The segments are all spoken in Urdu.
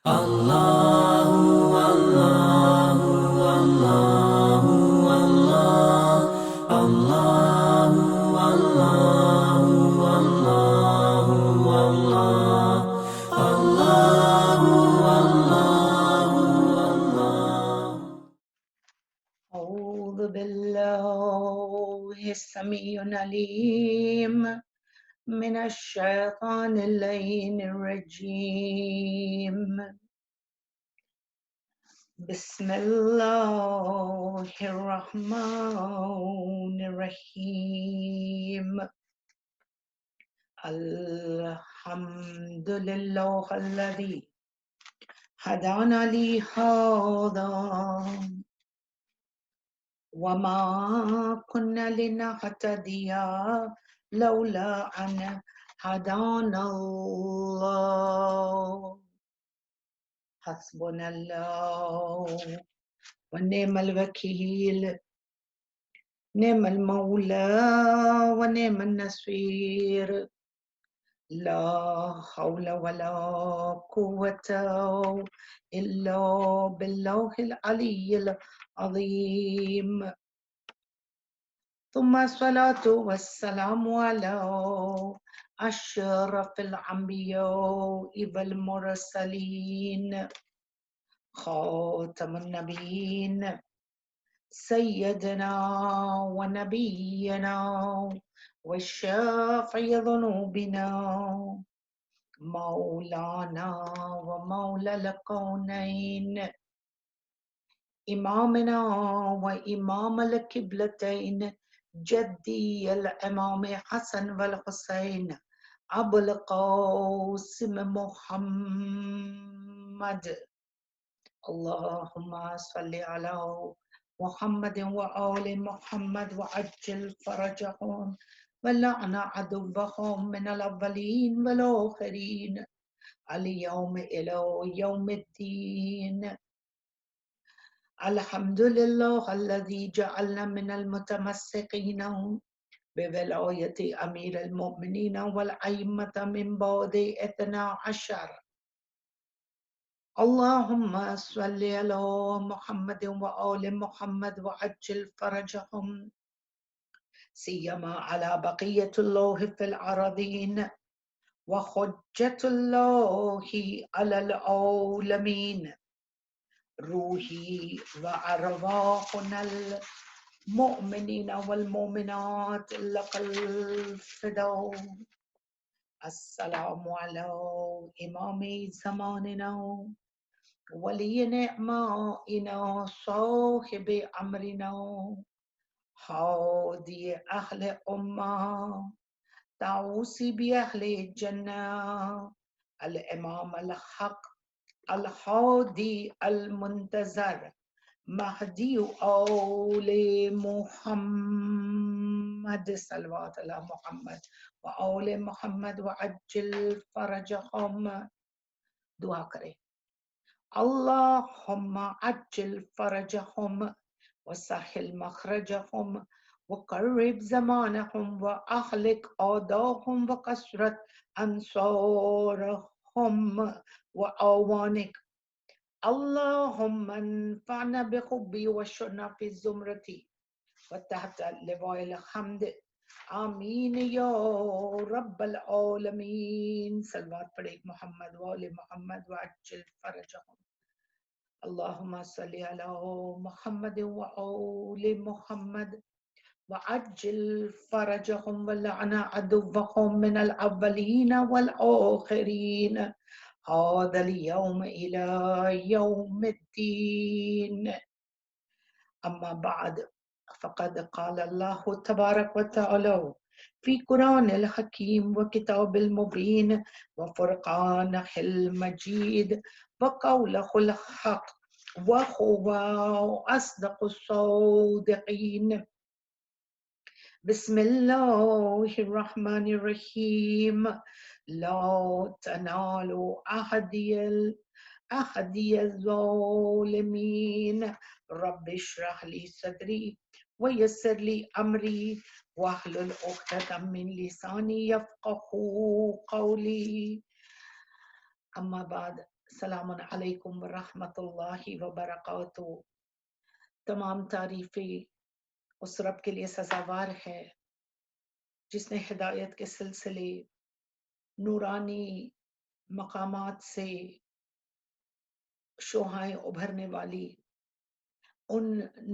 Allahu Allahu Allahu Allah Allahu Allahu Allahu Allah Allahu Allahu Allah. أعوذ بالله السميع العليم من الشيطان اللعين الرجيم. بسم الله الرحمن الرحيم. الحمد لله الذي هدانا لهذا وما كنا لنهتدي لولا أن هدانا الله. حسبنا الله ونعم الوكيل، نعم المولى ونعم النصير. لا حول ولا قوة إلا بالله العلي العظيم. ثم الصلاة والسلام على أشرف الأنبياء والمرسلين، خاتم النبيين، سيدنا ونبينا وشافع ذنوبنا، مولانا ومولى الكونين، إمامنا وإمام القبلتين، جدي الإمام حسن والحسين أبو القاسم محمد. اللهم صل على محمد وآل محمد وعجل فرجهم ولعن عدوهم من الأولين والآخرين اليوم إلى يوم الدين. الحمد لله الذي جعلنا من المتمسكين بولاية أمير المؤمنين والأئمة من بعد 12. اللهم صل على محمد وآل محمد وعجل فرجهم، سيما على بقية الله في الأراضين وحجة الله على العالمين. روحي وأرواحنا المؤمنين والمؤمنات لك الفداء. السلام على إمام زماننا ولي نعمائنا صاحب أمرنا هادي أهل أمة تعوصي بأهل الجنة الإمام الحق الهادي المنتظر مهدي آل محمد صلوات الله محمد وآل محمد وعجل فرجهم. دعا کریں. اللهم عجل فرجهم وسهل مخرجهم وقرب زمانهم وأهلك أعداءهم وكثرت أنصارهم وأعوانك. اللهم انفعنا بحبي وشرنا في زمرتي وتحت لواء الحمد. آمین یا رب العالمین. صلوات پڑھے محمد وآل محمد وعجل فرجهم. اللهم صل على محمد وآل محمد وعجل فرجهم ولعن عدوهم من الأولين والآخرين هذا اليوم إلى يوم الدين. أما بعد، فقد قال الله تبارك وتعالى في قرآن الحكيم وكتاب المبين وفرقانه المجيد وقوله الحق وهو أصدق الصادقين. بسم الله الرحمن الرحيم. لا تنالوا أحدي الظالمين. رب اشرح لي صدري ويسر لي أمري واحلل عقدة من لساني يفقهوا قولي. اما بعد، السلام علیکم ورحمۃ اللہ وبرکاتہ. تمام تعریفیں اس رب کے لیے سزاوار ہے جس نے ہدایت کے سلسلے نورانی مقامات سے شوہائیں ابھرنے والی ان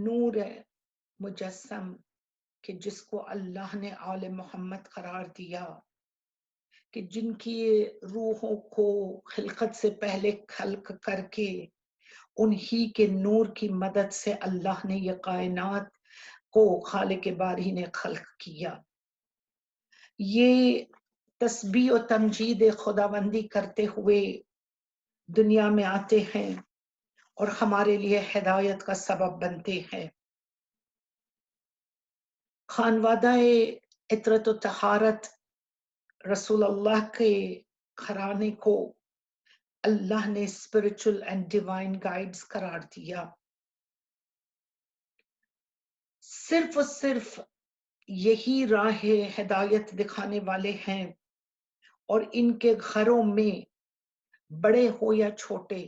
نور مجسم کہ جس کو اللہ نے آل محمد قرار دیا، کہ جن کی روحوں کو خلقت سے پہلے خلق کر کے انہی کے نور کی مدد سے اللہ نے یہ کائنات کو خالق باری نے خلق کیا. یہ تسبیح و تمجید خداوندی کرتے ہوئے دنیا میں آتے ہیں اور ہمارے لیے ہدایت کا سبب بنتے ہیں. خانوادہ عطرت و طہارت رسول اللہ کے گھرانے کو اللہ نے اسپرچل اینڈ ڈیوائن گائیڈز قرار دیا. صرف اور صرف یہی راہ ہدایت دکھانے والے ہیں، اور ان کے گھروں میں بڑے ہو یا چھوٹے،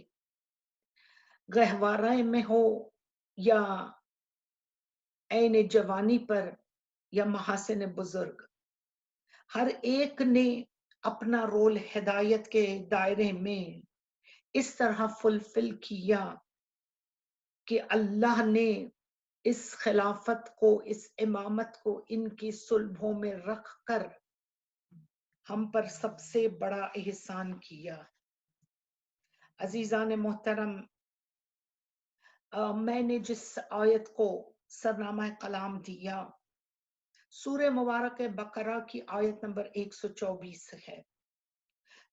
گہوارے میں ہو یا عین جوانی پر یا محاسن بزرگ، ہر ایک نے اپنا رول ہدایت کے دائرے میں اس طرح فلفل کیا کہ اللہ نے اس خلافت کو، اس امامت کو ان کی صلبوں میں رکھ کر ہم پر سب سے بڑا احسان کیا. عزیزان محترم، میں نے جس آیت کو سرنامہ کلام دیا سورہ مبارک بقرہ کی آیت نمبر 124 ہے.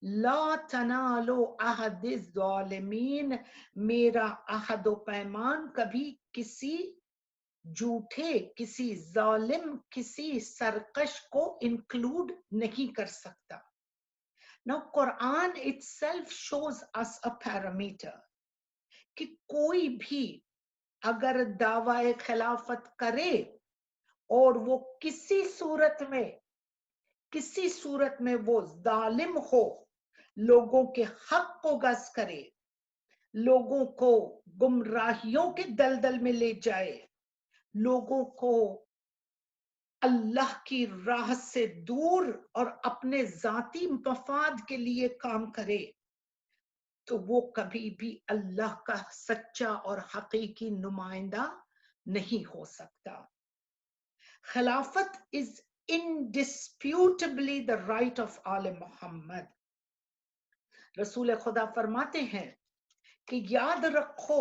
لا تنالوا عہد الظالمین، میرا عہد و پیمان کبھی کسی جھوٹے، کسی ظالم، کسی سرکش کو انکلوڈ نہیں کر سکتا. Now Quran itself shows us a parameter کہ کوئی بھی اگر دعوی خلافت کرے اور وہ کسی صورت میں وہ ظالم ہو، لوگوں کے حق کو غصب کرے، لوگوں کو گمراہیوں کے دلدل میں لے جائے، لوگوں کو اللہ کی راہ سے دور اور اپنے ذاتی مفاد کے لیے کام کرے، تو وہ کبھی بھی اللہ کا سچا اور حقیقی نمائندہ نہیں ہو سکتا. خلافت is indisputably the right of آل محمد. رسول خدا فرماتے ہیں کہ یاد رکھو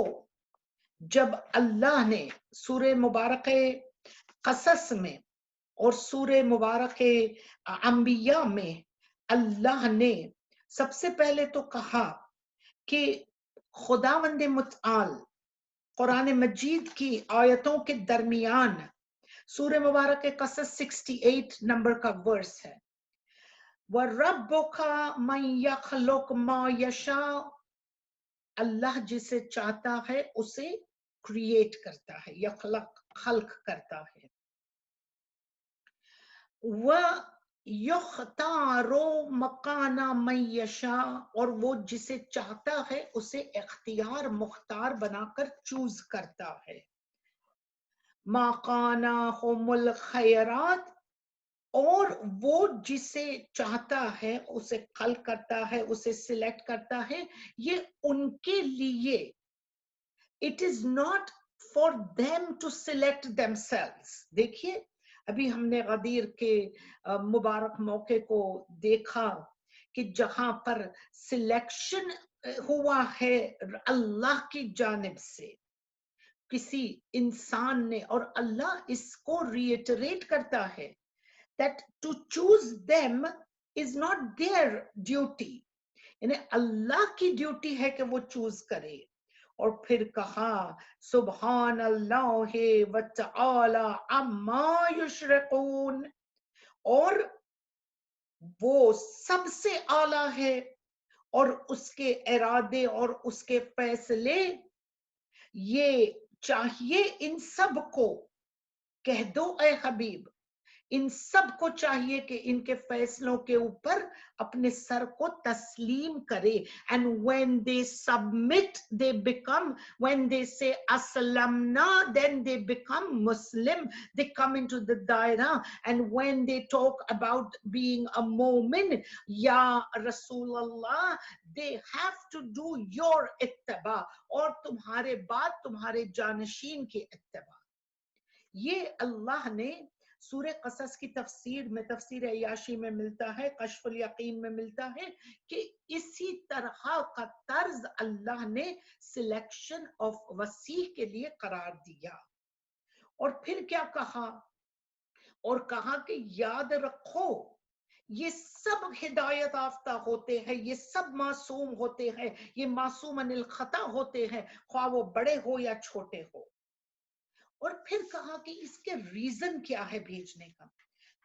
جب اللہ نے سورہ مبارک قصص میں اور سورہ مبارک انبیاء میں اللہ نے سب سے پہلے تو کہا کہ خداوند متعال قرآن مجید کی آیتوں کے درمیان سورہ مبارک قصص 68 نمبر کا ورس ہے، وَرَبُّكَ مَن يَخْلُقُ مَا يَشَاءُ، اللہ جسے چاہتا ہے اسے کریٹ کرتا ہے، خلق کرتا ہے. وَيُخْتَارُ مَكَانَ مَن يَشَاءُ، اور وہ جسے چاہتا ہے اسے اختیار مختار بنا کر چوز کرتا ہے. مَا قَانَهُمُ الْخَيْرَاتُ، اور وہ جسے چاہتا ہے اسے خلق کرتا ہے، اسے سلیکٹ کرتا ہے. یہ ان کے لیے، it is not for them to select themselves. دیکھیے ابھی ہم نے غدیر کے مبارک موقع کو دیکھا کہ جہاں پر سلیکشن ہوا ہے اللہ کی جانب سے کسی انسان نے، اور اللہ اس کو ریٹریٹ کرتا ہے that to choose them is not their duty، یعنی اللہ کی ڈیوٹی ہے کہ وہ چوز کرے. اور پھر کہا سبحان اللہ وتعالی عما یشرکون، اور وہ سب سے اعلیٰ ہے اور اس کے ارادے اور اس کے فیصلے. یہ چاہیے ان سب کو کہہ دو اے حبیب ان سب کو چاہیے کہ ان کے فیصلوں کے اوپر اپنے سر کو تسلیم کرے. And when they submit, they become, when they say aslamna, then they become Muslim. They come into the daira. And when they talk about being a mu'min, ya Rasulullah, they have to do your ittiba, اور تمہارے بعد تمہارے جانشین کی اتباع. یہ اللہ نے سورہ قصص کی تفسیر میں، تفسیر عیاشی میں ملتا ہے، کشف الیقین میں ملتا ہے کہ اسی طرح کا طرز اللہ نے سلیکشن آف وسیع کے لیے قرار دیا. اور پھر کیا کہا؟ اور کہا کہ یاد رکھو یہ سب ہدایت یافتہ ہوتے ہیں، یہ سب معصوم ہوتے ہیں، یہ معصوم عن الخطا ہوتے ہیں، خواہ وہ بڑے ہو یا چھوٹے ہو. اور پھر کہا کہ اس کے ریزن کیا ہے بھیجنے کا.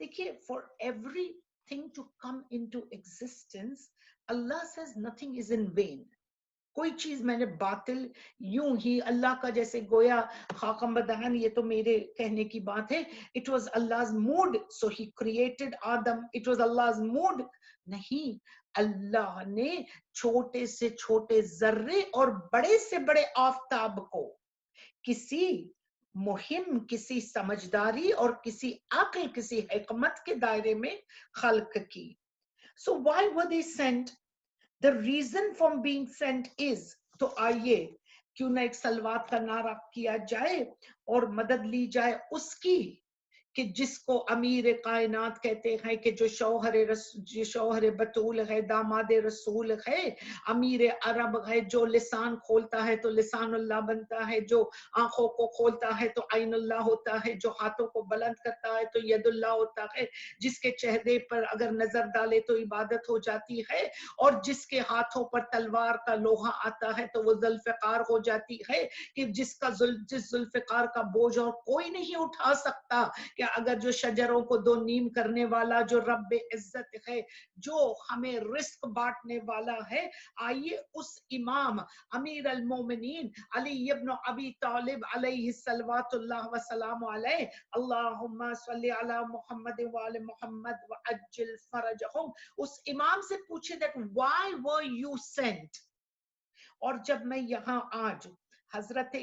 دیکھیے for everything to come into existence Allah says nothing is in vain. کوئی چیز میں نے باطل یوں ہی اللہ کا جیسے گویا خاکم بدہن، یہ تو میرے کہنے کی بات ہے، it was Allah's mood so he created Adam, it was Allah's mood. نہیں، اللہ نے چھوٹے سے چھوٹے ذرے اور بڑے سے بڑے آفتاب کو کسی مہم، کسی سمجھداری اور کسی عقل، کسی حکمت کے دائرے میں خلق کی. So why were they sent? The reason for being sent is، تو آئیے کیوں نہ ایک صلوات کا نعرہ کیا جائے اور مدد لی جائے اس کی کہ جس کو امیر کائنات کہتے ہیں، کہ جو شوہر بطول ہے، داماد رسول ہے، امیر عرب ہے، جو لسان کھولتا ہے تو لسان اللہ بنتا ہے، جو آنکھوں کو کھولتا ہے تو عین اللہ ہوتا ہے، جو ہاتھوں کو بلند کرتا ہے تو ید اللہ ہوتا ہے، جس کے چہرے پر اگر نظر ڈالے تو عبادت ہو جاتی ہے، اور جس کے ہاتھوں پر تلوار کا لوہا آتا ہے تو وہ ذوالفقار ہو جاتی ہے، کہ جس ذوالفقار کا بوجھ اور کوئی نہیں اٹھا سکتا، کہ اگر جو شجروں کو دو نیم کرنے والا جو رب عزت ہے، جو ہمیں رزق بانٹنے والا ہے. آئیے اس امام امیر المومنین علی ابن ابی طالب علیہ الصلوات اللہ وسلام علیہ، اللہم صلی علی محمد وآل محمد وعجل فرجہم، اس امام سے پوچھے that why were you sent. اور جب میں یہاں آج حضرت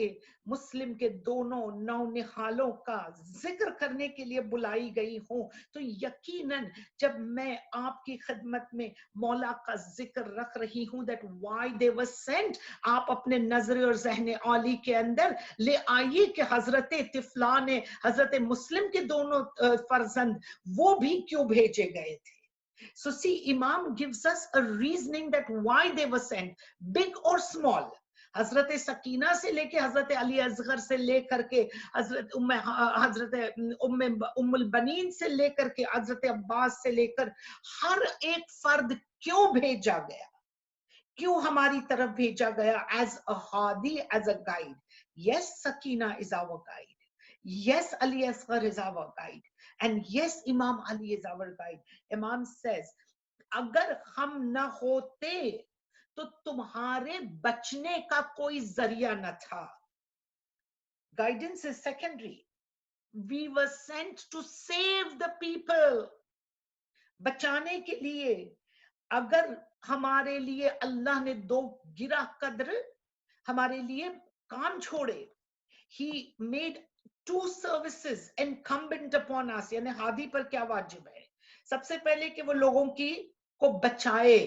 مسلم کے دونوں نونہالوں کا ذکر کرنے کے لیے بلائی گئی ہوں، تو یقیناً جب میں آپ کی خدمت میں مولا کا ذکر رکھ رہی ہوں that why they were sent، آپ اپنے نظر اور ذہن عالی کے اندر لے آئیے کہ حضرت طفلان حضرت مسلم کے دونوں فرزند وہ بھی کیوں بھیجے گئے تھے. So see, Imam gives us a reasoning that why they were sent, big or small. حضرت سکینہ سے لے کے حضرت علی اصغر سے لے کر کے حضرت ام البنین سے لے کر کے حضرت عباس سے لے کر ہر ایک فرد کیوں بھیجا گیا، کیوں ہماری طرف بھیجا گیا as a hadi, as a guide. Yes, Sakina is our guide. Yes, Ali Asghar is our guide. And yes, Imam Ali is our guide. Imam says, اگر ہم نہ ہوتے تو تمہارے بچنے کا کوئی ذریعہ نہ تھا. Guidance is secondary. We were sent to save the people. بچانے کے لیے. اگر ہمارے لیے اللہ نے دو گرہ قدر ہمارے لیے کام چھوڑے. He made two services incumbent upon us. یعنی ہادی پر کیا واجب ہے؟ سب سے پہلے کہ وہ لوگوں کی کو بچائے،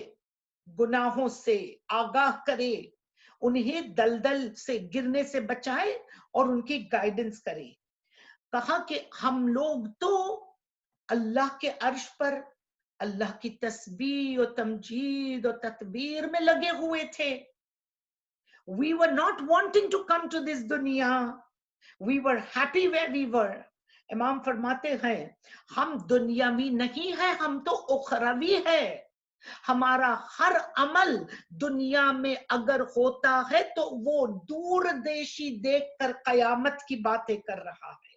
گناہوں سے آگاہ کرے، انہیں دلدل سے گرنے سے بچائے اور ان کی گائیڈنس کرے. کہا کہ ہم لوگ تو اللہ کے عرش پر اللہ کی تسبیح و تمجید و تکبیر میں لگے ہوئے تھے. We were not wanting to come to this dunya. We were happy where we were. امام فرماتے ہیں ہم دنیاوی نہیں ہیں، ہم تو اخروی ہے. ہمارا ہر عمل دنیا میں اگر ہوتا ہے تو وہ دور دیشی دیکھ کر قیامت کی باتیں کر رہا ہے.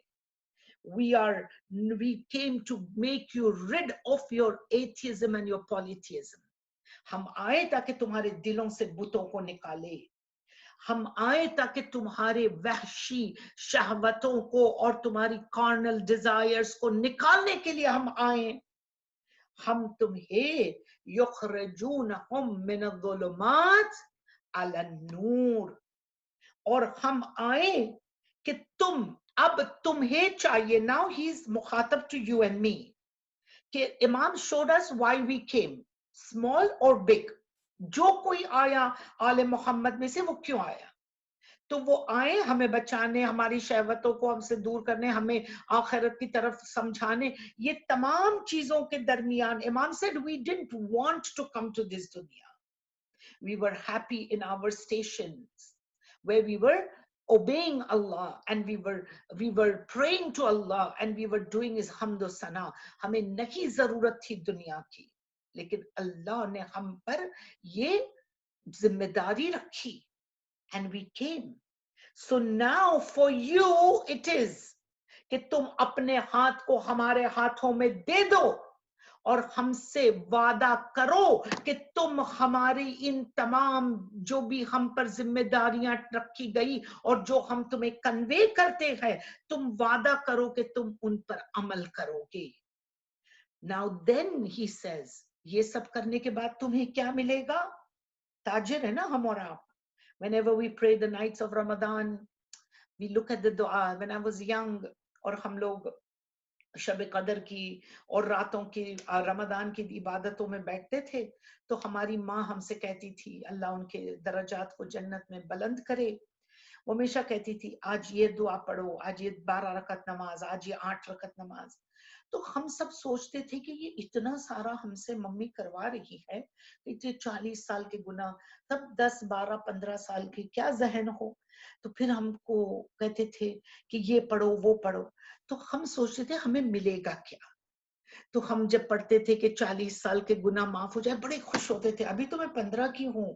We came to make you rid of your atheism and your polytheism. ہم آئے تاکہ تمہارے دلوں سے بتوں کو نکالے. ہم آئے تاکہ تمہارے وحشی شہوتوں کو اور تمہاری کارنل ڈیزائرز کو نکالنے کے لیے ہم آئیں. ہم تمہیں یخرجونہم من الظلمات علی النور، اور ہم آئے کہ تم، اب تمہیں چاہیے. ناؤ ہی از مخاطب ٹو یو اینڈ می کہ امام showed us why we came, small or big. جو کوئی آیا آل محمد میں سے وہ کیوں آیا؟ تو وہ آئے ہمیں بچانے، ہماری شہوتوں کو ہم سے دور کرنے، ہمیں آخرت کی طرف سمجھانے. یہ تمام چیزوں کے درمیان امام said we didn't want to come to this dunya. We were happy in our stations where we were obeying Allah and we were praying to Allah and we were doing his hamd و ثنا. ہمیں نہیں ضرورت تھی دنیا کی، لیکن اللہ نے ہم پر یہ ذمہ داری رکھی. And we came. So now for you it is کہ تم اپنے ہاتھ کو ہمارے ہاتھوں میں دے دو اور ہم سے وعدہ کرو کہ تم ہماری ان تمام جو بھی ہم پر ذمہ داریاں رکھی گئی اور جو ہم تمہیں کنوے کرتے ہیں، تم وعدہ کرو کہ تم ان پر عمل کرو گے. Now then he says یہ سب کرنے کے بعد تمہیں کیا ملے گا؟ تاجر ہے نا ہم اور آپ. Whenever we pray the nights of Ramadan, we look at the dua. When I was young, اور ہم لوگ شب قدر کی اور راتوں کی رمضان کی عبادتوں میں بیٹھتے تھے تو ہماری ماں ہم سے کہتی تھی، اللہ ان کے درجات کو جنت میں بلند کرے، وہ ہمیشہ کہتی تھی آج یہ دعا پڑھو، آج یہ 12 رکعت نماز، آج یہ 8 رکعت نماز. تو ہم سب سوچتے تھے کہ یہ اتنا سارا ہم سے ممی کروا رہی ہے، اتنے 40 سال کے گناہ، تب 10 12 15 سال کے کیا ذہن ہو. تو پھر ہم کو کہتے تھے کہ یہ پڑھو وہ پڑھو، تو ہم سوچتے تھے ہمیں ملے گا کیا. تو ہم جب پڑھتے تھے کہ 40 سال کے گناہ معاف ہو جائے بڑے خوش ہوتے تھے. ابھی تو میں 15 کی ہوں،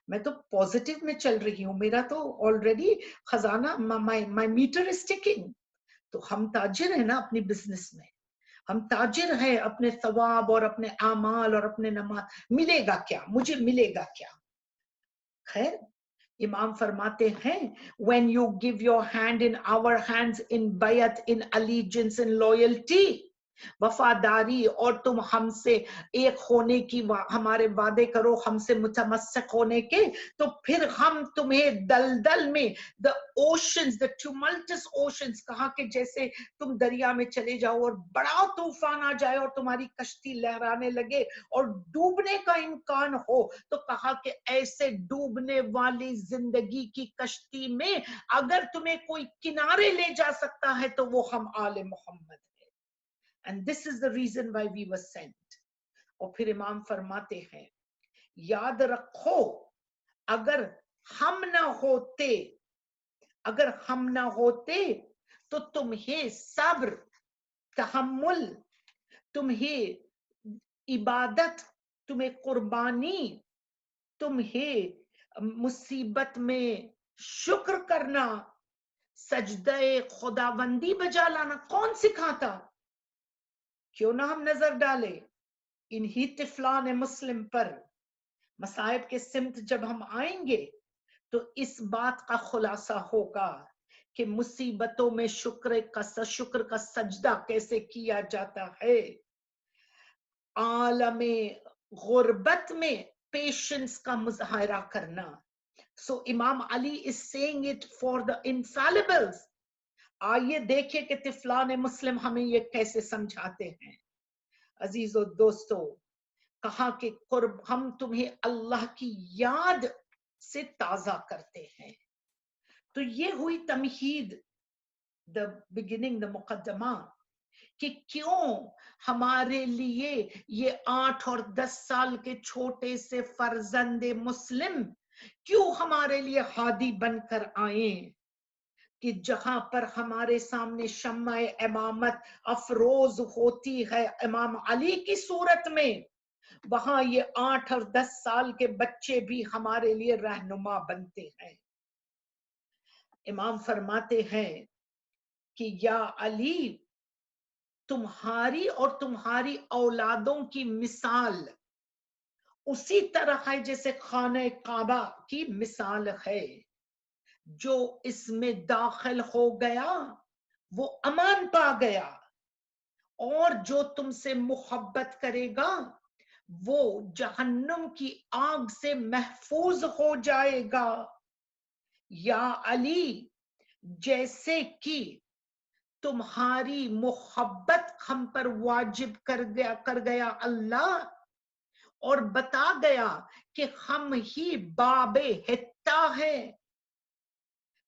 میں تو پوزیٹیو میں چل رہی ہوں، میرا تو آلریڈی خزانہ مائی میٹر از ٹکنگ. تو ہم تاجر ہیں نا اپنی بزنس میں، ہم تاجر ہیں اپنے ثواب اور اپنے اعمال اور اپنے نماز. ملے گا کیا مجھے، ملے گا کیا؟ خیر امام فرماتے ہیں when you give your hand in our hands in bayat, in allegiance, in loyalty، وفاداری، اور تم ہم سے ایک ہونے کی ہمارے وعدے کرو، ہم سے متمسک ہونے کے، تو پھر ہم تمہیں دلدل میں the oceans, the tumultuous oceans، کہا کہ جیسے تم دریا میں چلے جاؤ اور بڑا طوفان آ جائے اور تمہاری کشتی لہرانے لگے اور ڈوبنے کا امکان ہو، تو کہا کہ ایسے ڈوبنے والی زندگی کی کشتی میں اگر تمہیں کوئی کنارے لے جا سکتا ہے تو وہ ہم آل محمد ہیں. And this is the reason why we were sent. اور پھر امام فرماتے ہیں یاد رکھو اگر ہم نہ ہوتے، اگر ہم نہ ہوتے تو تمہیں صبر، تحمل، تمہیں عبادت، تمہیں قربانی، تمہیں مصیبت میں شکر کرنا، سجدہ خداوندی بجا لانا کون سکھاتا؟ کیوں نہ ہم نظر ڈالے انہی طفلان مسلم پر. مصائب کے سمت جب ہم آئیں گے تو اس بات کا خلاصہ ہوگا کہ مصیبتوں میں شکر کا سجدہ کیسے کیا جاتا ہے، عالم غربت میں پیشنس کا مظاہرہ کرنا. So امام علی is saying it for the infallibles. آئیے دیکھیں کہ طفلان مسلم ہمیں یہ کیسے سمجھاتے ہیں. عزیز و دوستو، کہا کہ ہم تمہیں اللہ کی یاد سے تازہ کرتے ہیں. تو یہ ہوئی تمہید، the beginning، the مقدمہ، کہ کیوں ہمارے لیے یہ 8 اور 10 سال کے چھوٹے سے فرزند مسلم کیوں ہمارے لیے ہادی بن کر آئیں، کہ جہاں پر ہمارے سامنے شمع امامت افروز ہوتی ہے امام علی کی صورت میں، وہاں یہ 8 اور 10 سال کے بچے بھی ہمارے لیے رہنما بنتے ہیں. امام فرماتے ہیں کہ یا علی، تمہاری اور تمہاری اولادوں کی مثال اسی طرح ہے جیسے خانہ کعبہ کی مثال ہے. جو اس میں داخل ہو گیا وہ امان پا گیا، اور جو تم سے محبت کرے گا وہ جہنم کی آگ سے محفوظ ہو جائے گا۔ یا علی، جیسے کہ تمہاری محبت ہم پر واجب کر گیا اللہ، اور بتا گیا کہ ہم ہی باب حتہ ہے،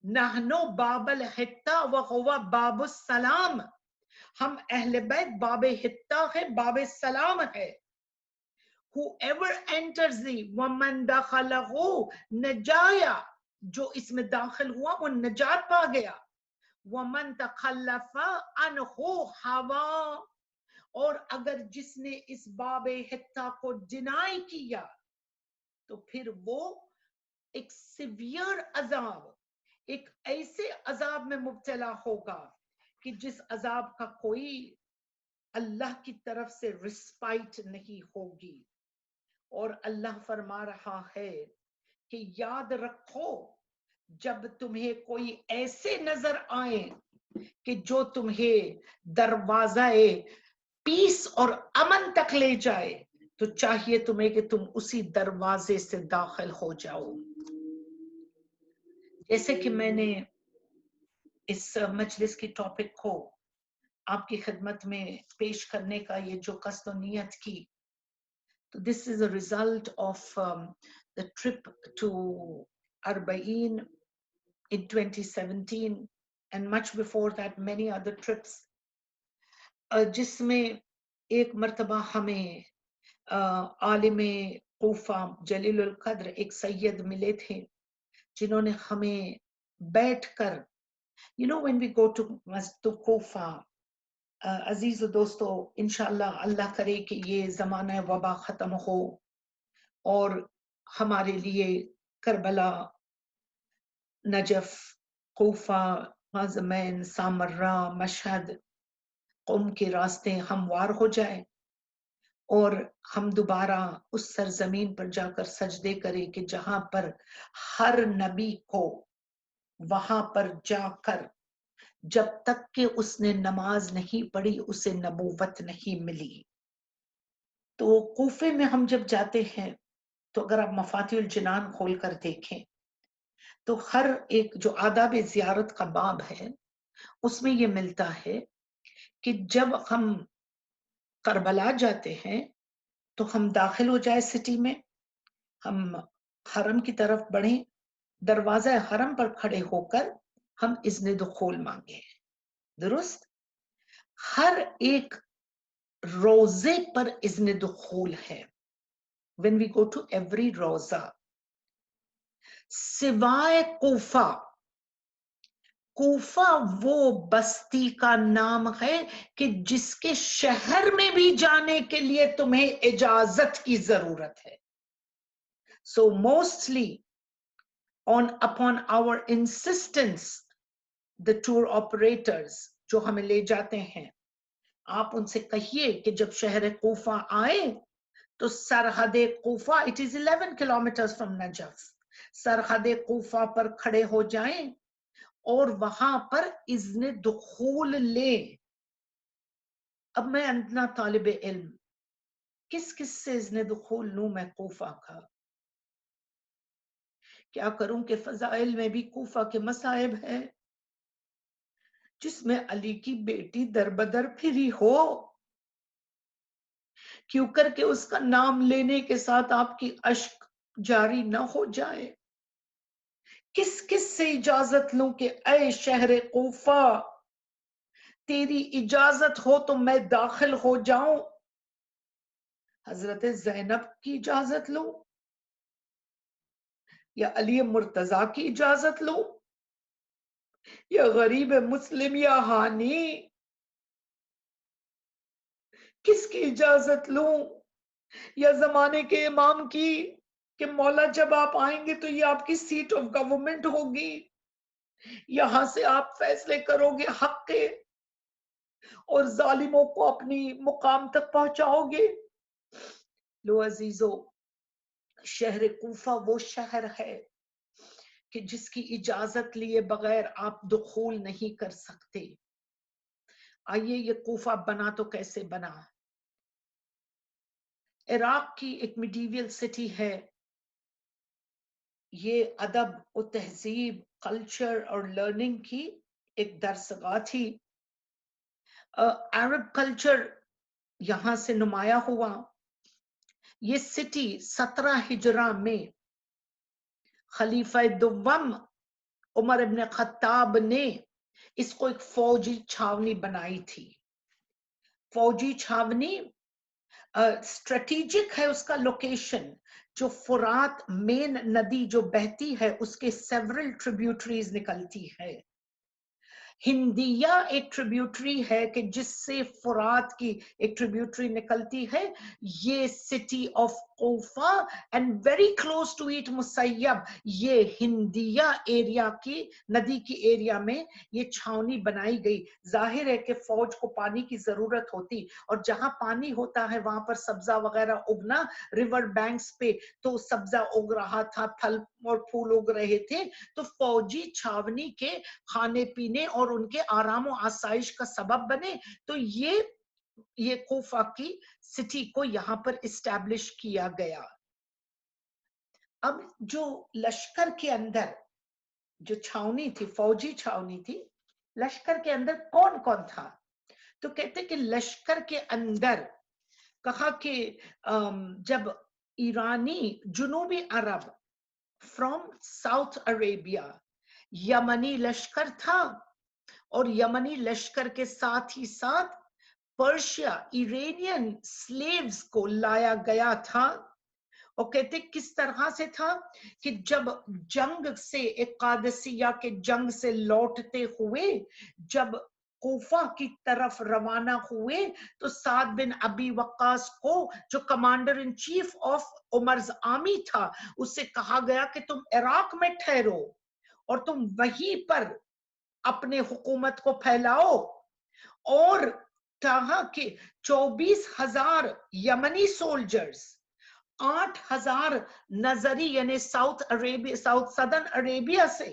نحنو باب الحتہ وہو باب السلام، ہم اہل بیت باب حتہ ہے، باب السلام ہے۔ whoever enters the ومن دخلہ نجایا، جو اس میں داخل ہوا وہ نجات پا گیا، ومن تخلف عنہ ہوا، اور اگر جس نے اس باب حتہ کو ڈینائی کیا تو پھر وہ ایک سیویئر عذاب، ایک ایسے عذاب میں مبتلا ہوگا کہ جس عذاب کا کوئی اللہ کی طرف سے رسپائٹ نہیں ہوگی۔ اور اللہ فرما رہا ہے کہ یاد رکھو جب تمہیں کوئی ایسے نظر آئے کہ جو تمہیں دروازہ پیس اور امن تک لے جائے، تو چاہیے تمہیں کہ تم اسی دروازے سے داخل ہو جاؤ۔ جیسے کہ میں نے اس مجلس کی ٹاپک کو آپ کی خدمت میں پیش کرنے کا یہ جو قصد و نیت کی، تو this is a result of the trip to Arba'in in 2017 and much before that many other trips، جس میں ایک مرتبہ ہمیں عالم کوفہ جلیل القدر ایک سید ملے تھے جنہوں نے ہمیں بیٹھ کر when we go to Kufa, عزیز و دوستو، انشاءاللہ اللہ کرے کہ یہ زمانہ وبا ختم ہو اور ہمارے لیے کربلا، نجف، کوفہ، غازمین، سامرہ، مشہد، قم کے راستے ہموار ہو جائے اور ہم دوبارہ اس سرزمین پر جا کر سجدے کرے کہ جہاں پر ہر نبی کو وہاں پر جا کر جب تک کہ اس نے نماز نہیں پڑھی اسے نبوت نہیں ملی۔ تو کوفے میں ہم جب جاتے ہیں تو اگر آپ مفاتیح الجنان کھول کر دیکھیں تو ہر ایک جو آداب زیارت کا باب ہے اس میں یہ ملتا ہے کہ جب ہم کربلا جاتے ہیں تو ہم داخل ہو جائے سٹی میں، ہم حرم کی طرف بڑھیں، دروازہ حرم پر کھڑے ہو کر ہم اذن دخول مانگے، درست؟ ہر ایک روزے پر اذن دخول ہے، when we go to every روزہ، سوائے کوفہ۔ کوفہ وہ بستی کا نام ہے کہ جس کے شہر میں بھی جانے کے لیے تمہیں اجازت کی ضرورت ہے۔ So mostly upon our insistence the tour operators جو ہمیں لے جاتے ہیں، آپ ان سے کہیے کہ جب شہر کوفہ آئے تو سرحد Kufa it is 11 kilometers from Najaf, سرحد کوفہ پر کھڑے ہو جائیں اور وہاں پر اذن دخول لیں۔ اب میں ادنا طالب علم کس سے اذن دخول لوں میں کوفہ کا؟ کیا کروں کہ فضائل میں بھی کوفہ کے مصائب ہیں، جس میں علی کی بیٹی دربدر پھری ہو، کیوں کر کے اس کا نام لینے کے ساتھ آپ کی اشک جاری نہ ہو جائے۔ کس سے اجازت لوں کہ اے شہر کوفہ تیری اجازت ہو تو میں داخل ہو جاؤں؟ حضرت زینب کی اجازت لوں یا علی مرتضی کی اجازت لوں یا غریب مسلم یا ہانی؟ کس کی اجازت لوں؟ یا زمانے کے امام کی کہ مولا جب آپ آئیں گے تو یہ آپ کی سیٹ آف گورنمنٹ ہوگی، یہاں سے آپ فیصلے کرو گے حق کے اور ظالموں کو اپنی مقام تک پہنچاؤ گے۔ لو عزیزو، شہر کوفہ وہ شہر ہے کہ جس کی اجازت لیے بغیر آپ دخول نہیں کر سکتے. آئیے یہ کوفہ بنا تو کیسے بنا؟ عراق کی ایک میڈیویل سٹی ہے. یہ ادب و تہذیب، کلچر اور لرننگ کی ایک درسگاہ تھی. عرب کلچر یہاں سے نمایاں ہوا. یہ سٹی 17 ہجرہ میں خلیفہ دوم عمر ابن خطاب نے اس کو ایک فوجی چھاونی بنائی تھی. فوجی چھاونی اسٹریٹیجک ہے اس کا لوکیشن. جو فرات مین ندی جو بہتی ہے اس کے سیورل ٹریبیوٹریز نکلتی ہے. ہندیہ ایک ٹریبیوٹری ہے کہ جس سے فرات کی ایک ٹریبیوٹری نکلتی ہے. یہ city of Kufa and very close to it Musayyib, یہ ہندیہ ایریا کی ندی کی ایریا میں یہ چھاونی بنائی گئی. ظاہر ہے کہ فوج کو پانی کی ضرورت ہوتی اور جہاں پانی ہوتا ہے وہاں پر سبزہ وغیرہ اگنا، ریور بینکس پہ تو سبزہ اگ رہا تھا، پھل اور پھول اگ رہے تھے. تو فوجی چھاونی کے کھانے پینے اور ان کے آرام و آسائش کا سبب بنے. تو یہ کوفہ کی سٹی کو یہاں پر اسٹیبلش کیا گیا. اب جو لشکر کے اندر جو چھاونی تھی، فوجی چھاونی تھی، لشکر کے اندر کون کون تھا؟ تو کہتے کہ لشکر کے اندر کہا کہ جب ایرانی جنوبی عرب فرام ساؤتھ عربیہ یمنی لشکر تھا، اور یمنی لشکر کے ساتھ ہی ساتھ پرشیا ایرانین سلیوز کو لایا گیا تھا. اور کہتے کس طرح سے تھا کہ جب جنگ سے، ایک قادسیہ کے جنگ سے لوٹتے ہوئے جب کوفہ کی طرف روانہ ہوئے تو سعد بن ابی وقاص کو جو commander in chief of Umar's army تھا، اس سے کہا گیا کہ تم عراق میں ٹھہرو اور تم وہیں پر اپنے حکومت کو پھیلاؤ. اور کہا کہ 24,000 یمنی سولجرز، 8,000 نظری یعنی ساؤتھ سدرن عربیہ سے.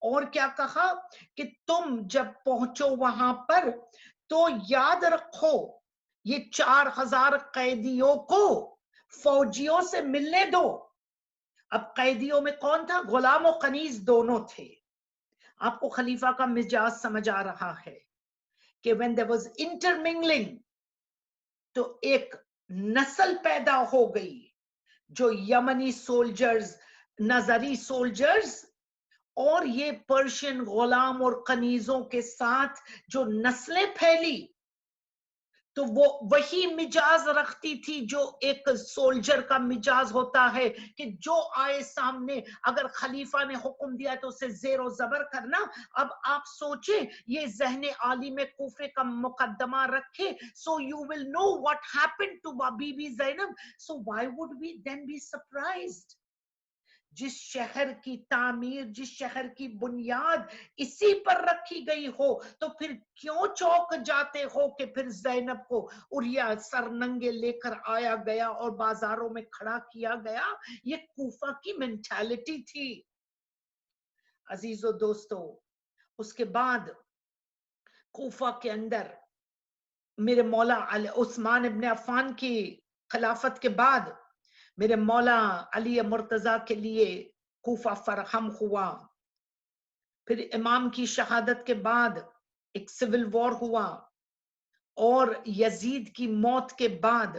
اور کیا کہا کہ تم جب پہنچو وہاں پر تو یاد رکھو یہ 4,000 قیدیوں کو فوجیوں سے ملنے دو. اب قیدیوں میں کون تھا؟ غلام و کنیز دونوں تھے. آپ کو خلیفہ کا مزاج سمجھ آ رہا ہے کہ when there was intermingling تو ایک نسل پیدا ہو گئی جو یمنی سولجرز، نظری سولجرز اور یہ پرشین غلام اور کنیزوں کے ساتھ جو نسلیں پھیلی تو وہ وہی مجاز رکھتی تھی جو ایک سولجر کا مجاز ہوتا ہے کہ جو آئے سامنے اگر خلیفہ نے حکم دیا تو اسے زیر و زبر کرنا. اب آپ سوچیں یہ ذہن عالم کوفے کا مقدمہ رکھے. So you will know what happened to Bibi Zainab. So why would we then be surprised؟ جس شہر کی تعمیر، جس شہر کی بنیاد اسی پر رکھی گئی ہو تو پھر کیوں چوک جاتے ہو کہ پھر زینب کو اڑیا سر ننگے لے کر آیا گیا اور بازاروں میں کھڑا کیا گیا؟ یہ کوفہ کی مینٹالٹی تھی. عزیزو دوستو، اس کے بعد کوفہ کے اندر میرے مولا عثمان ابن عفان کی خلافت کے بعد میرے مولا علی مرتضی کے لیے کوفہ فراہم ہوا. پھر امام کی شہادت کے بعد ایک سول وار ہوا، اور یزید کی موت کے بعد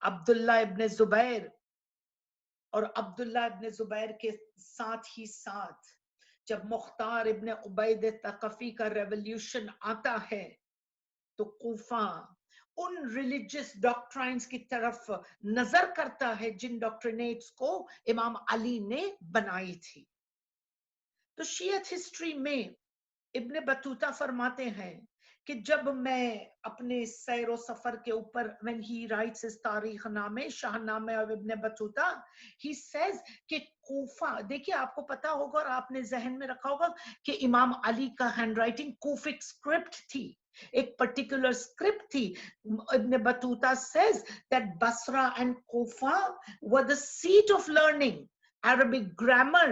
عبداللہ ابن زبیر، اور عبداللہ ابن زبیر کے ساتھ ہی ساتھ جب مختار ابن عبید ثقفی کا ریولیوشن آتا ہے تو کوفہ ان ریلیجس ڈاکٹرائنز کی طرف نظر کرتا ہے جن ڈاکٹرینیٹس کو امام علی نے بنائی تھی. تو شیعت ہسٹری میں ابن بطوطہ فرماتے ہیں کہ جب میں اپنے سیر و سفر کے اوپر when he writes his تاریخ نامے، شاہ نامے of ابن بطوطہ، he says کہ کوفہ، دیکھیے آپ کو پتا ہوگا اور آپ نے ذہن میں رکھا ہوگا کہ امام علی کا ہینڈ رائٹنگ کوفک اسکرپٹ تھی، ایک پرٹیکولر اسکرپٹ تھی. ابن Battuta says that Basra and Kufa were the seat of learning, Arabic grammar,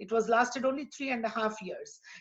it was lasted only 3.5 years,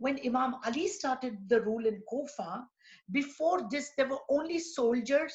when Imam Ali started the rule in Kufa, before this there were only soldiers,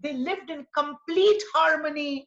They lived in complete harmony.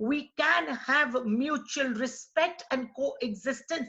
we can have mutual respect and coexistence.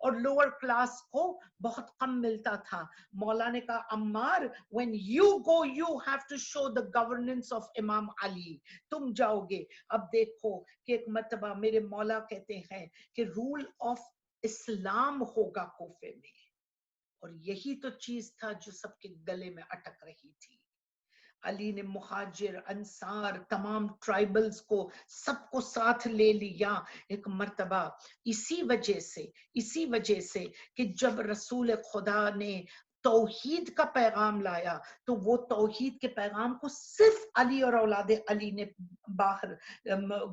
اور لوور کلاس کو بہت کم ملتا تھا. مولا نے کہا Ammar when you go you have to show the governance of امام علی, تم جاؤ گے. اب دیکھو کہ ایک مرتبہ میرے مولا کہتے ہیں کہ رول آف اسلام ہوگا کوفے میں, اور یہی تو چیز تھا جو سب کے گلے میں اٹک رہی تھی. علی نے مہاجر انصار تمام ٹرائبلز کو سب کو ساتھ لے لیا ایک مرتبہ. اسی وجہ سے کہ جب رسول خدا نے توحید کا پیغام لایا تو وہ توحید کے پیغام کو صرف علی اور اولاد علی نے باہر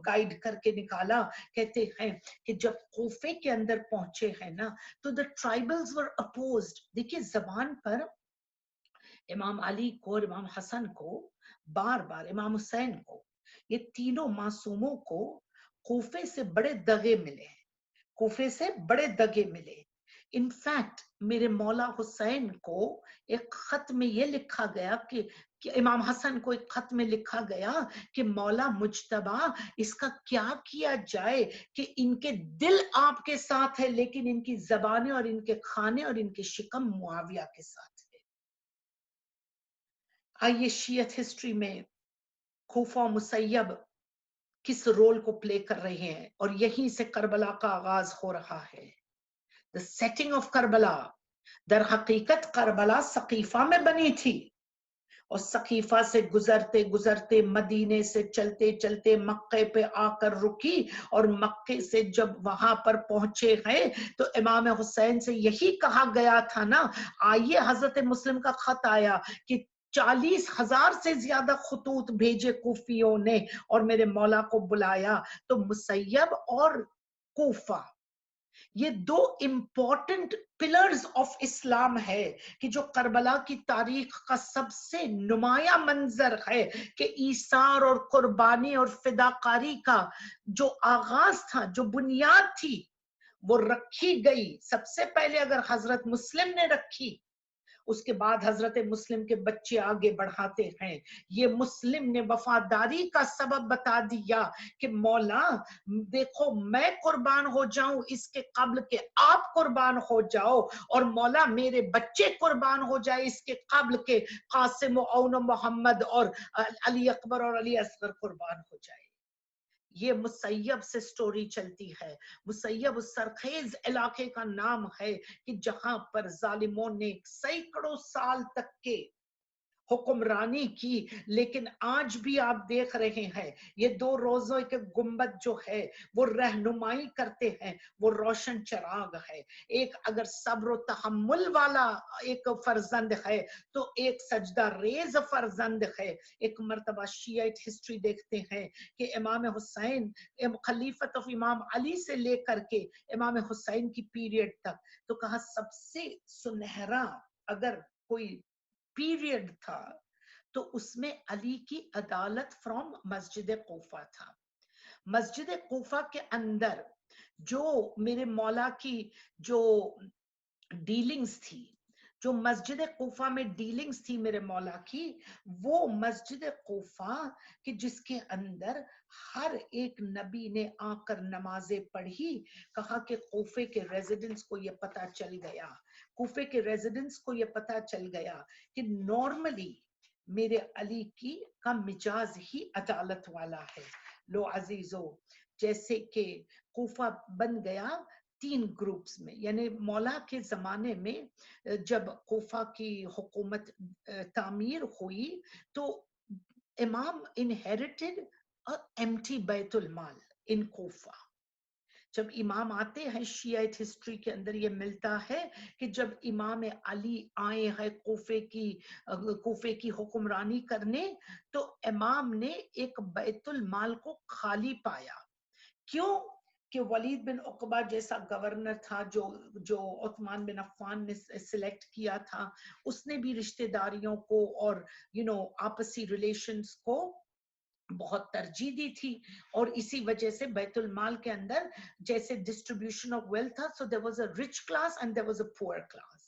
گائیڈ کر کے نکالا. کہتے ہیں کہ جب کوفے کے اندر پہنچے ہیں نا تو the tribals were opposed. دیکھیے زبان پر امام علی کو اور امام حسن کو بار بار, امام حسین کو, یہ تینوں معصوموں کو کوفے سے بڑے دغے ملے. انفیکٹ میرے مولا حسین کو ایک خط میں یہ لکھا گیا کہ امام حسن کو ایک خط میں لکھا گیا کہ مولا مجتبی اس کا کیا کیا جائے کہ ان کے دل آپ کے ساتھ ہے لیکن ان کی زبانیں اور ان کے کھانے اور ان کے شکم معاویہ کے ساتھ ہے. آئیے شیعت ہسٹری میں کوفہ و مسیب کس رول کو پلے کر رہے ہیں, اور یہیں سے کربلا کا آغاز ہو رہا ہے. The setting of کربلا, در حقیقت کربلا سقیفہ میں بنی تھی, اور سقیفہ سے گزرتے گزرتے مدینے سے چلتے چلتے مکے پہ آ کر رکی, اور مکے سے جب وہاں پر پہنچے ہیں تو امام حسین سے یہی کہا گیا تھا نا. آئیے حضرت مسلم کا خط آیا کہ 40,000 سے زیادہ خطوط بھیجے کوفیوں نے اور میرے مولا کو بلایا. تو مسیب اور کوفہ یہ دو امپورٹنٹ پلرز آف اسلام ہے کہ جو کربلا کی تاریخ کا سب سے نمایاں منظر ہے کہ ایثار اور قربانی اور فداکاری کا جو آغاز تھا, جو بنیاد تھی وہ رکھی گئی. سب سے پہلے اگر حضرت مسلم نے رکھی, اس کے بعد حضرت مسلم کے بچے آگے بڑھاتے ہیں. یہ مسلم نے وفاداری کا سبب بتا دیا کہ مولا دیکھو میں قربان ہو جاؤں اس کے قبل کہ آپ قربان ہو جاؤ, اور مولا میرے بچے قربان ہو جائے اس کے قبل کہ قاسم و اون و محمد اور علی اکبر اور علی اصغر قربان ہو جائے. یہ مسیب سے سٹوری چلتی ہے. مسیب اس سرخیز علاقے کا نام ہے کہ جہاں پر ظالموں نے سینکڑوں سال تک کے حکمرانی کی, لیکن آج بھی آپ دیکھ رہے ہیں یہ 2 روزوں کے گنبد جو ہے وہ رہنمائی کرتے ہیں, وہ روشن چراغ ہے. ایک اگر صبر و تحمل والا ایک فرزند ہے تو ایک سجدہ ریز فرزند ہے. ایک مرتبہ شیعیت ہسٹری دیکھتے ہیں کہ امام حسین خلیفت آف امام علی سے لے کر کے امام حسین کی پیریڈ تک, تو کہا سب سے سنہرا اگر کوئی پیریڈ تھا تو اس میں علی کی عدالت فرام مسجد کوفہ تھا. مسجد کوفہ کے اندر جو میرے مولا کی جو ڈیلنگز تھی, جو مسجد کوفہ میں ڈیلنگز تھی میرے مولا کی, وہ مسجد کوفہ کہ جس کے اندر ہر ایک نبی نے آ کر نمازیں پڑھی. کہا کہ کوفے کے ریزیڈنٹس کو یہ پتا چل گیا, یہ پتا چل گیا کہ نارملی میرے علی کا مجاز ہی عدالت والا ہے. لو عزیزو, جیسے کہ کوفہ بن گیا 3 گروپس میں, یعنی مولا کے زمانے میں جب کوفہ کی حکومت تعمیر ہوئی تو امام انہیریٹڈ empty بیت المال ان کوفہ. جب امام آتے ہیں شیعیت ہسٹری کے اندر یہ ملتا ہے کہ جب امام علی آئے ہیں کوفے کی حکمرانی کرنے تو امام نے ایک بیت المال کو خالی پایا. کیوں کہ ولید بن عقبہ جیسا گورنر تھا جو عثمان بن عفان نے سلیکٹ کیا تھا, اس نے بھی رشتہ داریوں کو اور آپسی ریلیشنز کو بہت ترجیح دی تھی, اور اسی وجہ سے بیت المال کے اندر جیسے ڈسٹریبیوشن آف ویلتھ تھا, so there was a rich class and there was a poor class.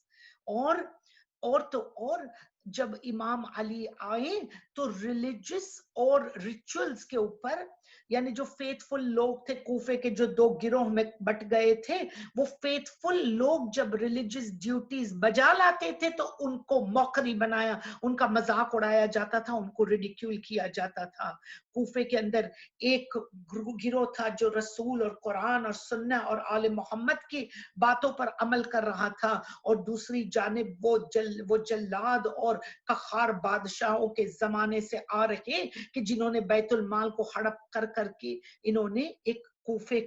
اور جب امام علی آئے تو ریلیجس اور ریچولز کے اوپر یعنی جو فیتھفل لوگ تھے کوفے کے جو دو گروہ میں بٹ گئے تھے وہ فیتھفل لوگ جب ریلیجس ڈیوٹیز بجا لاتے تھے تو ان کو موقری بنایا، ان کا مذاق اڑایا جاتا تھا، ان کو ریڈیکیول کیا جاتا تھا. کوفے کے اندر ایک گروہ تھا جو رسول اور قرآن اور سنہ اور آل محمد کی باتوں پر عمل کر رہا تھا، اور دوسری جانب وہ جلاد اور قہار بادشاہوں کے زمانے سے آ رہے کہ جنہوں نے بیت المال کو ہڑپ کر کے انہوں نے ایک کوفے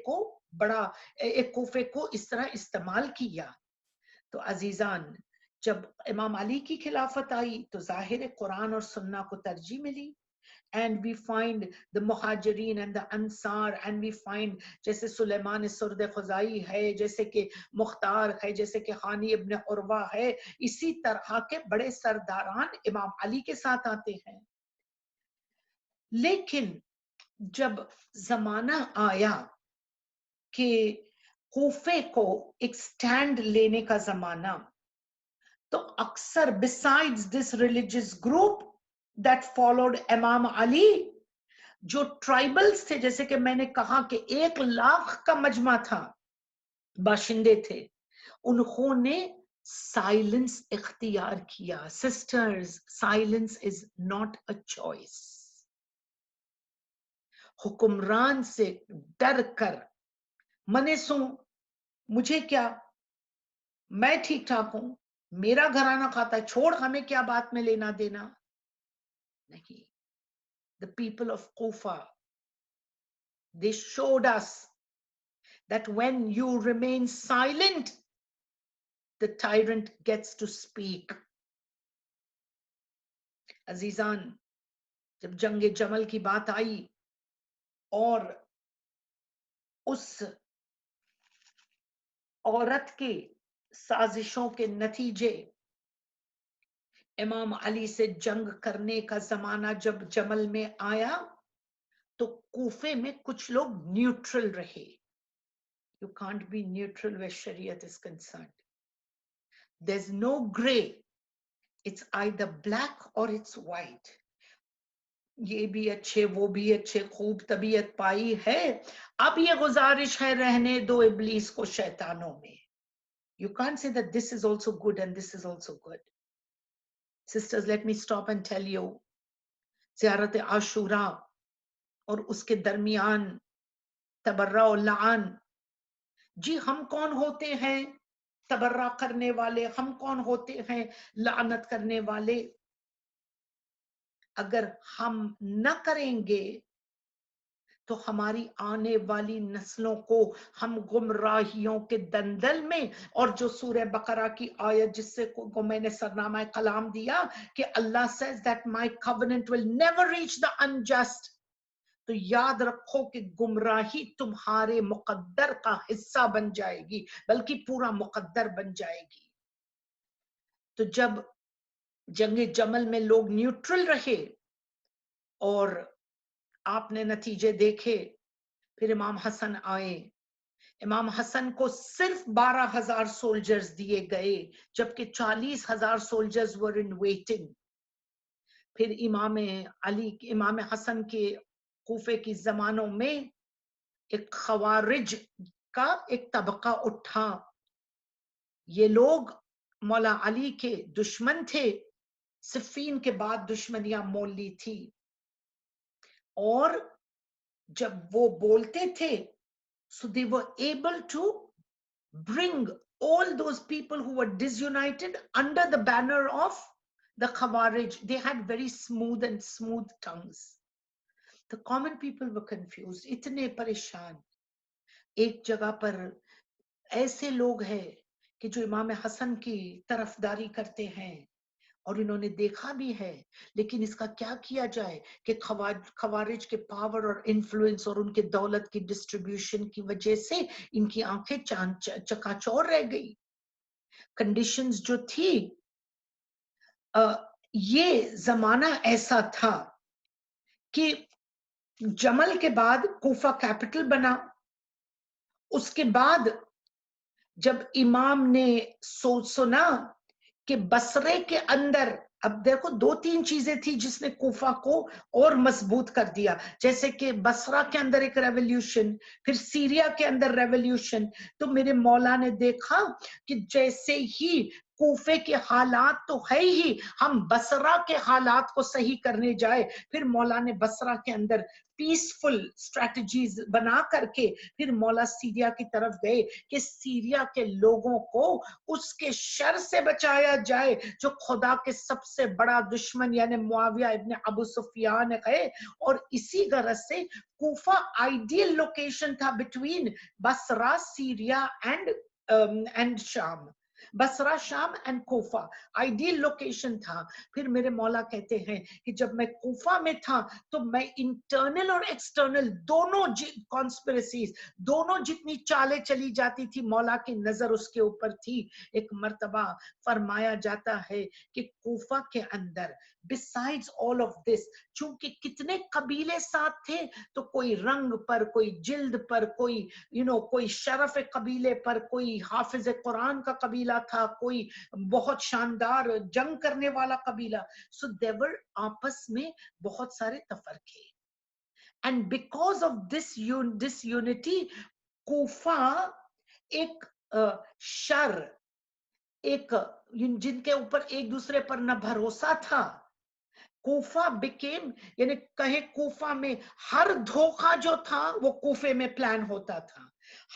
کو اس طرح استعمال کیا. تو عزیزان جب امام علی کی خلافت آئی تو ظاہر قرآن اور سنہ کو ترجیح ملی. And we find the Muhajirin and the Ansar, and we find جیسے سلیمان سرد خزائی ہے، جیسے کہ مختار ہے، جیسے کہ خانی ابن عروہ ہے، اسی طرح کے بڑے سرداران امام علی کے ساتھ آتے ہیں. لیکن جب زمانہ آیا کہ کوفے کو ایک سٹینڈ لینے کا زمانہ، تو اکثر besides this religious group that followed امام علی، جو ٹرائبلز تھے، جیسے کہ میں نے کہا کہ 1,00,000 کا مجمع تھا، باشندے تھے، انہوں نے سائلنس اختیار کیا. Sisters, silence is not a choice. حکمران سے ڈر کر منے سوں مجھے کیا، میں ٹھیک ٹھاک ہوں، میرا گھرانہ کھاتا ہے، چھوڑ، ہمیں کیا بات میں لینا دینا نہیں. The people of Kufa, they showed us that when you remain silent, the tyrant gets to speak. عزیزان جب جنگ جمل کی بات آئی اور اس عورت کے سازشوں کے نتیجے امام علی سے جنگ کرنے کا زمانہ جب جمل میں آیا تو کوفے میں کچھ لوگ نیوٹرل رہے. You can't be neutral where Shariat is concerned. There's no gray. It's either black or it's white. یہ بھی اچھے، وہ بھی اچھے، خوب طبیعت پائی ہے، اب یہ گزارش ہے رہنے دو ابلیس کو شیطانوں میں. You can't say that this is also good and this is also good. Sisters, let me stop and tell you, زیارت عاشورہ اور اس کے درمیان تبرع و لعن، جی ہم کون ہوتے ہیں تبرع کرنے والے، ہم کون ہوتے ہیں لعنت کرنے والے؟ اگر ہم نہ کریں گے تو ہماری آنے والی نسلوں کو ہم گمراہیوں کے دندل میں، اور جو سورہ بقرہ کی آیت جس سے کو میں نے سرنامہ کلام دیا کہ اللہ says that my covenant will never reach the unjust، تو یاد رکھو کہ گمراہی تمہارے مقدر کا حصہ بن جائے گی، بلکہ پورا مقدر بن جائے گی. تو جب جنگ جمل میں لوگ نیوٹرل رہے اور آپ نے نتیجے دیکھے، پھر امام حسن آئے. امام حسن کو صرف 12,000 سولجرز دیے گئے جبکہ 40,000 سولجرز ور ان ویٹنگ. پھر امام حسن کے کوفے کی زمانوں میں ایک خوارج کا ایک طبقہ اٹھا. یہ لوگ مولا علی کے دشمن تھے، صفین کے بعد دشمنیاں مول لی تھی، اور جب وہ بولتے تھے so they were able to bring all those people who were disunited under the banner of the Khawarij. They had very smooth tongues. The common people were confused. اتنے پریشان. ایک جگہ پر ایسے لوگ ہیں کہ جو امام حسن کی طرفداری کرتے ہیں اور انہوں نے دیکھا بھی ہے، لیکن اس کا کیا کیا جائے کہ خوارج کے پاور اور انفلوئنس اور ان کے دولت کی ڈسٹریبیوشن کی وجہ سے ان کی آنکھیں چکاچور رہ گئی. کنڈیشنز جو تھی، یہ زمانہ ایسا تھا کہ جمل کے بعد کوفہ کیپٹل بنا. اس کے بعد جب امام نے سنا کہ بصرے کے اندر اب دیکھو 2-3 چیزیں تھی جس نے کوفہ کو اور مضبوط کر دیا، جیسے کہ بصرہ کے اندر ایک ریولیوشن، پھر سیریا کے اندر ریولیوشن. تو میرے مولا نے دیکھا کہ جیسے ہی کوفے کے حالات تو ہے ہی، ہم بصرہ کے حالات کو صحیح کرنے جائے، پھر مولا نے بصرہ کے اندر پیسفل اسٹریٹجیز بنا کر کے پھر مولا سیریا کی طرف گئے کہ سیریا کے لوگوں کو اس کے شر سے بچایا جائے جو خدا کے سب سے بڑا دشمن یعنی معاویہ ابن ابو سفیان ہے. اور اسی غرض سے کوفہ آئیڈیل لوکیشن تھا بٹوین بصرہ، سیریا اینڈ شام. بصرہ، شام اینڈ کوفہ آئیڈیل لوکیشن تھا. پھر میرے مولا کہتے ہیں کہ جب میں کوفہ میں تھا تو میں انٹرنل اور ایکسٹرنل دونوں کانسپریسیز، دونوں جتنی چالیں چلی جاتی تھی مولا کی نظر اس کے اوپر تھی. ایک مرتبہ فرمایا جاتا ہے کہ کوفہ کے اندر besides all of this چونکہ کتنے قبیلے ساتھ تھے تو کوئی رنگ پر، کوئی جلد پر، کوئی کوئی شرف قبیلے پر، کوئی حافظ قرآن کا قبیلہ تھا، کوئی بہت شاندار جنگ کرنے والا قبیلہ. سو دیور آپس میں بہت سارے تفرقے. And because of this unity Kufa ایک شر، ایک جن کے اوپر ایک دوسرے پر نہ بھروسہ تھا، کوفہ became یعنی کہے کوفہ میں ہر دھوکہ جو تھا وہ کوفے میں پلان ہوتا تھا،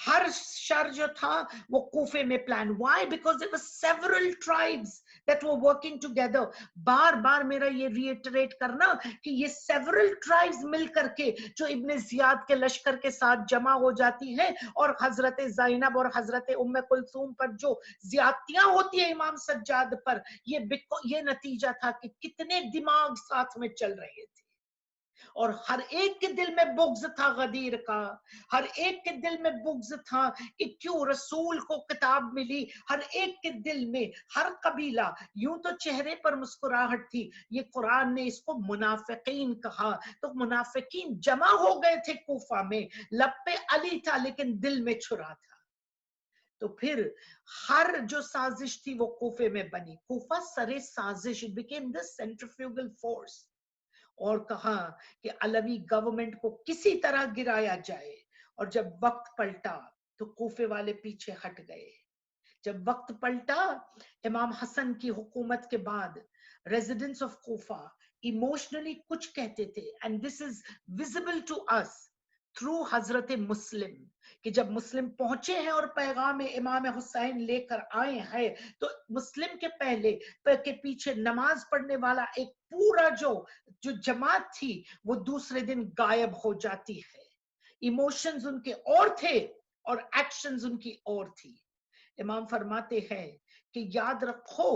ہر شر جو تھا وہ کوفے میں plan. Why? Because there were several tribes that were working together. بار بار میرا یہ ریٹریٹ کرنا کہ یہ several tribes مل کر کے جو ابن زیاد کے لشکر کے ساتھ جمع ہو جاتی ہیں اور حضرت زینب اور حضرت ام کلثوم پر جو زیادتیاں ہوتی ہیں امام سجاد پر، یہ نتیجہ تھا کہ کتنے دماغ ساتھ میں چل رہے تھے. اور ہر ایک کے دل میں بغض تھا غدیر کا، ہر ایک کے دل میں بغض تھا کہ کیوں رسول کو کتاب ملی. ہر ایک کے دل میں، ہر قبیلہ، یوں تو چہرے پر مسکراہٹ تھی، یہ قرآن نے اس کو منافقین کہا. تو منافقین جمع ہو گئے تھے کوفہ میں، لب پہ علی تھا لیکن دل میں چھرا تھا. تو پھر ہر جو سازش تھی وہ کوفے میں بنی. کوفہ سرے سازش، it became the centrifugal force. اور کہا کہ علوی گورنمنٹ کو کسی طرح گرایا جائے. اور جب وقت پلٹا تو کوفے والے پیچھے ہٹ گئے. جب وقت پلٹا امام حسن کی حکومت کے بعد ریزیڈنٹس آف کوفہ ایموشنلی کچھ کہتے تھے. And this is visible to us through حضرت مسلم کہ جب مسلم پہنچے ہیں اور پیغام امام حسین لے کر آئے ہیں تو مسلم کے پہلے کے پیچھے نماز پڑھنے والا ایک پورا جو جماعت تھی وہ دوسرے دن غائب ہو جاتی ہے. ایموشنز ان کے اور تھے اور ایکشنز ان کی اور تھی. امام فرماتے ہیں کہ یاد رکھو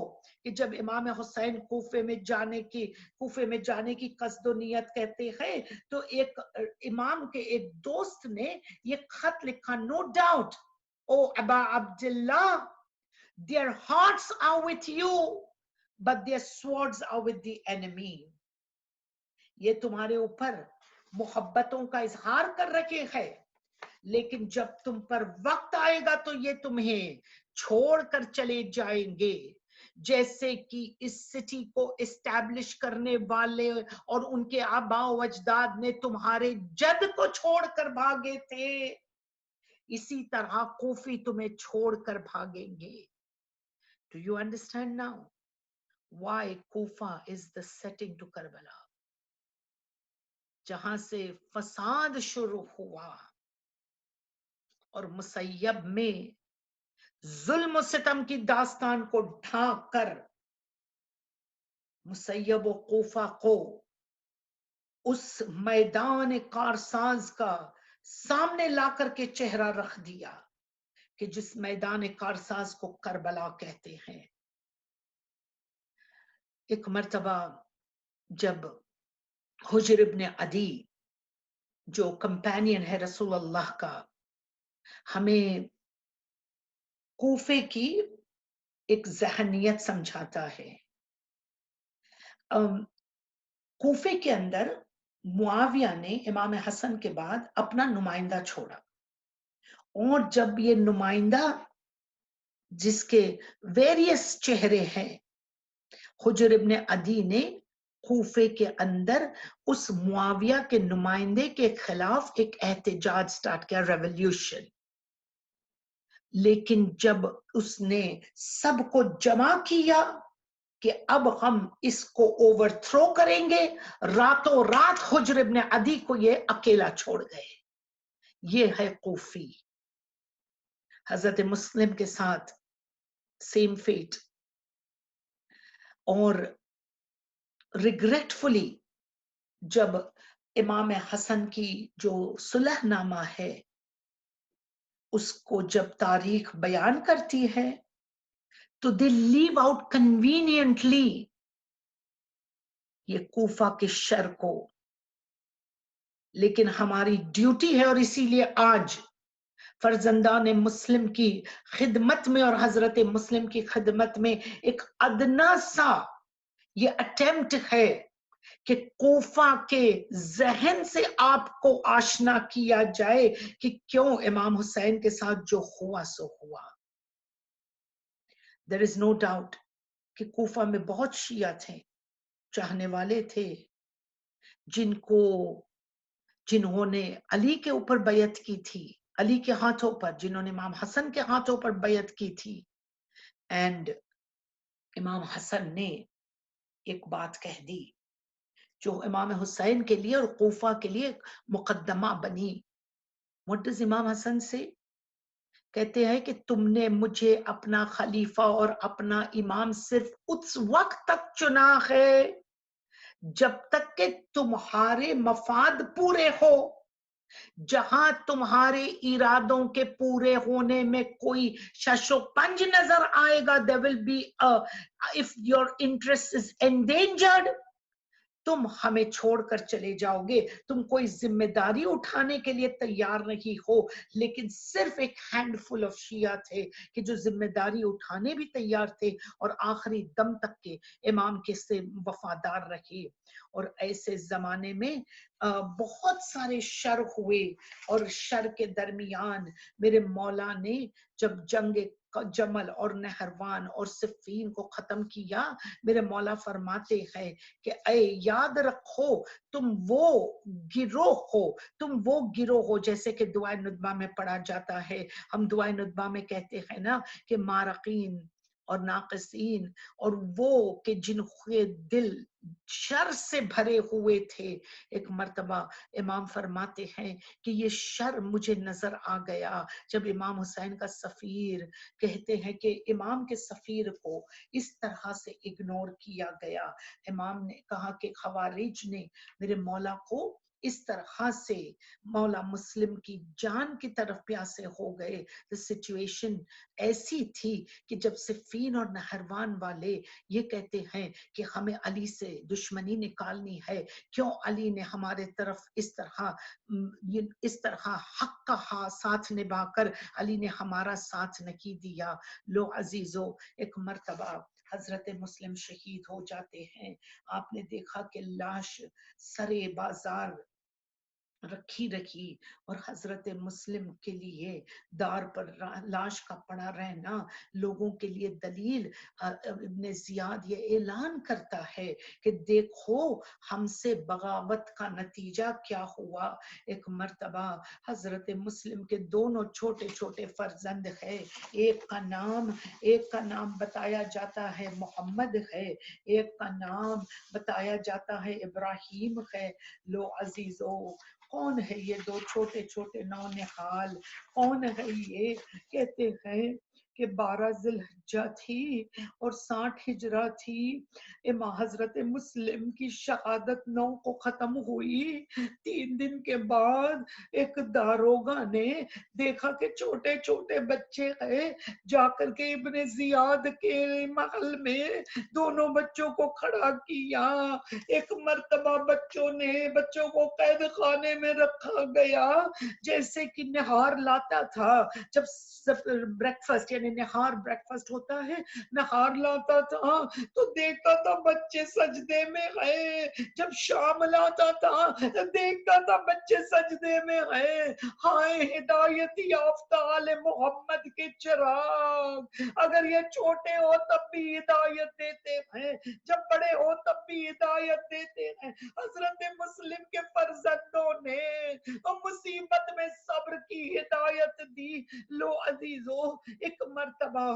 کہ جب امام حسین کوفے میں جانے کی قصد و نیت کہتے ہیں تو ایک امام کے ایک دوست نے یہ خط لکھا، نو ڈاؤٹ او ابا عبداللہ their hearts are with you but their swords are with the enemy. یہ تمہارے اوپر محبتوں کا اظہار کر رکھے ہے لیکن جب تم پر وقت آئے گا تو یہ تمہیں چھوڑ کر چلے جائیں گے. جیسے کہ اس سٹی کو اسٹیبلش کرنے والے اور ان کے آباء و اجداد نے تمہارے جد کو چھوڑ کر بھاگے تھے، اسی طرح کوفی تمہیں چھوڑ کر بھاگیں گے. Do you understand now why Kufa is the setting to Karbala؟ جہاں سے فساد شروع ہوا اور مسیب میں ظلم و ستم کی داستان کو ڈھانک کر مسیب و کوفہ کو اس میدان کارساز کا سامنے لا کر کے چہرہ رکھ دیا کہ جس میدان کارساز کو کربلا کہتے ہیں. ایک مرتبہ جب حجر ابن عدی جو کمپینین ہے رسول اللہ کا ہمیں کوفے کی ایک ذہنیت سمجھاتا ہے. کوفے کے اندر معاویہ نے امام حسن کے بعد اپنا نمائندہ چھوڑا اور جب یہ نمائندہ جس کے ویریس چہرے ہیں حجر ابن عدی نے کوفے کے اندر اس معاویہ کے نمائندے کے خلاف ایک احتجاج سٹارٹ کیا، ریولیوشن. لیکن جب اس نے سب کو جمع کیا کہ اب ہم اس کو اوور تھرو کریں گے، راتوں رات حجر ابن عدی کو یہ اکیلا چھوڑ گئے. یہ ہے کوفی. حضرت مسلم کے ساتھ سیم فیٹ. اور ریگریٹفلی جب امام حسن کی جو صلح نامہ ہے اس کو جب تاریخ بیان کرتی ہے تو دے لیو آؤٹ کنوینئنٹلی یہ کوفہ کے شر کو. لیکن ہماری ڈیوٹی ہے، اور اسی لیے آج فرزندان مسلم کی خدمت میں اور حضرت مسلم کی خدمت میں ایک ادنا سا یہ اٹیمپٹ ہے کہ کوفہ کے ذہن سے آپ کو آشنا کیا جائے کہ کیوں امام حسین کے ساتھ جو ہوا سو ہوا. There is no doubt کہ کوفہ میں بہت شیعہ تھے، چاہنے والے تھے، جنہوں نے علی کے اوپر بیعت کی تھی، علی کے ہاتھوں پر، جنہوں نے امام حسن کے ہاتھوں پر بیعت کی تھی. اینڈ امام حسن نے ایک بات کہہ دی جو امام حسین کے لیے اور کوفہ کے لیے مقدمہ بنی. What does امام حسن سے کہتے ہیں کہ تم نے مجھے اپنا خلیفہ اور اپنا امام صرف اس وقت تک چنا ہے جب تک کہ تمہارے مفاد پورے ہو. جہاں تمہارے ارادوں کے پورے ہونے میں کوئی شش و پنج نظر آئے گا, there will be if your interest is endangered, تم ہمیں چھوڑ کر چلے جاؤ گے. تم کوئی ذمہ داری اٹھانے کے لیے تیار نہیں ہو. لیکن صرف ایک ہینڈ فل آف شیعہ تھے کہ جو ذمہ داری اٹھانے بھی تیار تھے اور آخری دم تک کے امام کے سے وفادار رہے. اور ایسے زمانے میں بہت سارے شر ہوئے, اور شر کے درمیان میرے مولا نے جب جنگ جمل اور نہروان اور صفین کو ختم کیا, میرے مولا فرماتے ہیں کہ اے یاد رکھو تم وہ گروہ ہو جیسے کہ دعائے ندبہ میں پڑھا جاتا ہے. ہم دعائے ندبہ میں کہتے ہیں نا کہ مارقین اور ناقصین, اور وہ کہ جن کے دل شر سے بھرے ہوئے تھے. ایک مرتبہ امام فرماتے ہیں کہ یہ شر مجھے نظر آ گیا جب امام حسین کا سفیر کہتے ہیں کہ امام کے سفیر کو اس طرح سے اگنور کیا گیا. امام نے کہا کہ خوارج نے میرے مولا کو اس طرح سے مولا مسلم کی جان کی طرف پیاسے ہو گئے. سچویشن ایسی تھی کہ جب صفین اور نہروان والے یہ کہتے ہیں کہ ہمیں علی سے دشمنی نکالنی ہے, کیوں علی نے ہمارے طرف اس طرح حق کا ساتھ نبھا کر علی نے ہمارا ساتھ نہیں دیا. لو عزیزو, ایک مرتبہ حضرت مسلم شہید ہو جاتے ہیں. آپ نے دیکھا کہ لاش سرے بازار رکھی اور حضرت مسلم کے لیے دار پر لاش کا پڑا رہنا لوگوں کے لیے دلیل. ابن زیاد یہ اعلان کرتا ہے کہ دیکھو ہم سے بغاوت کا نتیجہ کیا ہوا. ایک مرتبہ حضرت مسلم کے دونوں چھوٹے چھوٹے فرزند ہے, ایک کا نام بتایا جاتا ہے محمد ہے, ایک کا نام بتایا جاتا ہے ابراہیم ہے. لو عزیزو, کون ہے یہ دو چھوٹے چھوٹے نونہال؟ کون ہے یہ؟ کہتے ہیں کہ 12 ذی الحجہ تھی اور 60 ہجرہ تھی. امام حضرت مسلم کی شہادت 9 کو ختم ہوئی. 3 دن کے بعد ایک داروغہ نے دیکھا کہ چھوٹے چھوٹے بچے ہیں, جا کر کے ابن زیاد کے محل میں دونوں بچوں کو کھڑا کیا. ایک مرتبہ بچوں کو قید خانے میں رکھا گیا جیسے کہ نہار لاتا تھا جب بریکفاسٹ یا نے نہار بریکفاسٹ ہوتا ہے نہار لاتا تھا تو دیکھتا تھا بچے سجدے میں گئے، جب شام لاتا تھا دیکھتا تھا بچے سجدے میں گئے۔ ہائے ہدایت یافتہ آل محمد کے چراغ، اگر یہ چھوٹے ہو تب بھی ہدایت دیتے ہیں، جب بڑے ہو تب بھی ہدایت دیتے ہیں۔ حضرت مسلم کے فرزندوں نے مصیبت میں صبر کی ہدایت دی۔ لو عزیزو، ایک مرتبہ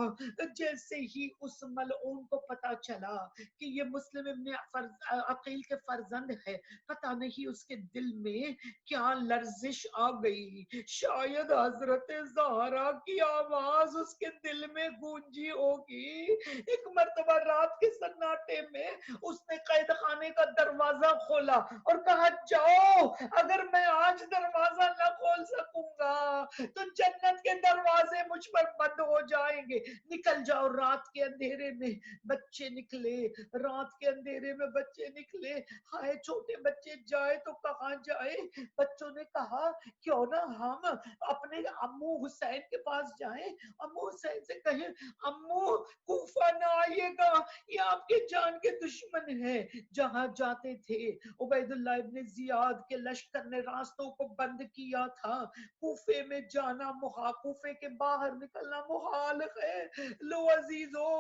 جیسے ہی اس ملعون کو پتا چلا کہ یہ مسلم ابن عقیل کے فرزند ہے، پتہ نہیں اس کے دل میں کیا لرزش آ گئی، شاید حضرت زہرا کی آواز اس کے دل میں گونجی ہوگی۔ ایک مرتبہ رات کے سناٹے میں اس نے قید خانے کا دروازہ کھولا اور کہا جاؤ، اگر میں آج دروازہ نہ کھول سکوں گا تو جنت کے دروازے مجھ پر بند ہو جائیں گے، نکل جاؤ۔ رات کے اندھیرے میں بچے نکلے، رات کے اندھیرے میں بچے نکلے، ہائے چھوٹے بچے جائے تو کہاں جائے؟ بچوں نے کہا کیوں نہ ہم اپنے امو حسین کے پاس جائیں، امو حسین سے کہیں امو کوفہ نہ آئیے گا، یہ آپ کے جان کے دشمن ہیں۔ جہاں جاتے تھے عبید اللہ ابن زیاد کے لشکر نے راستوں کو بند کیا تھا، کوفے میں جانا کوفے کے باہر نکلنا محال ہے۔ لو عزیزو،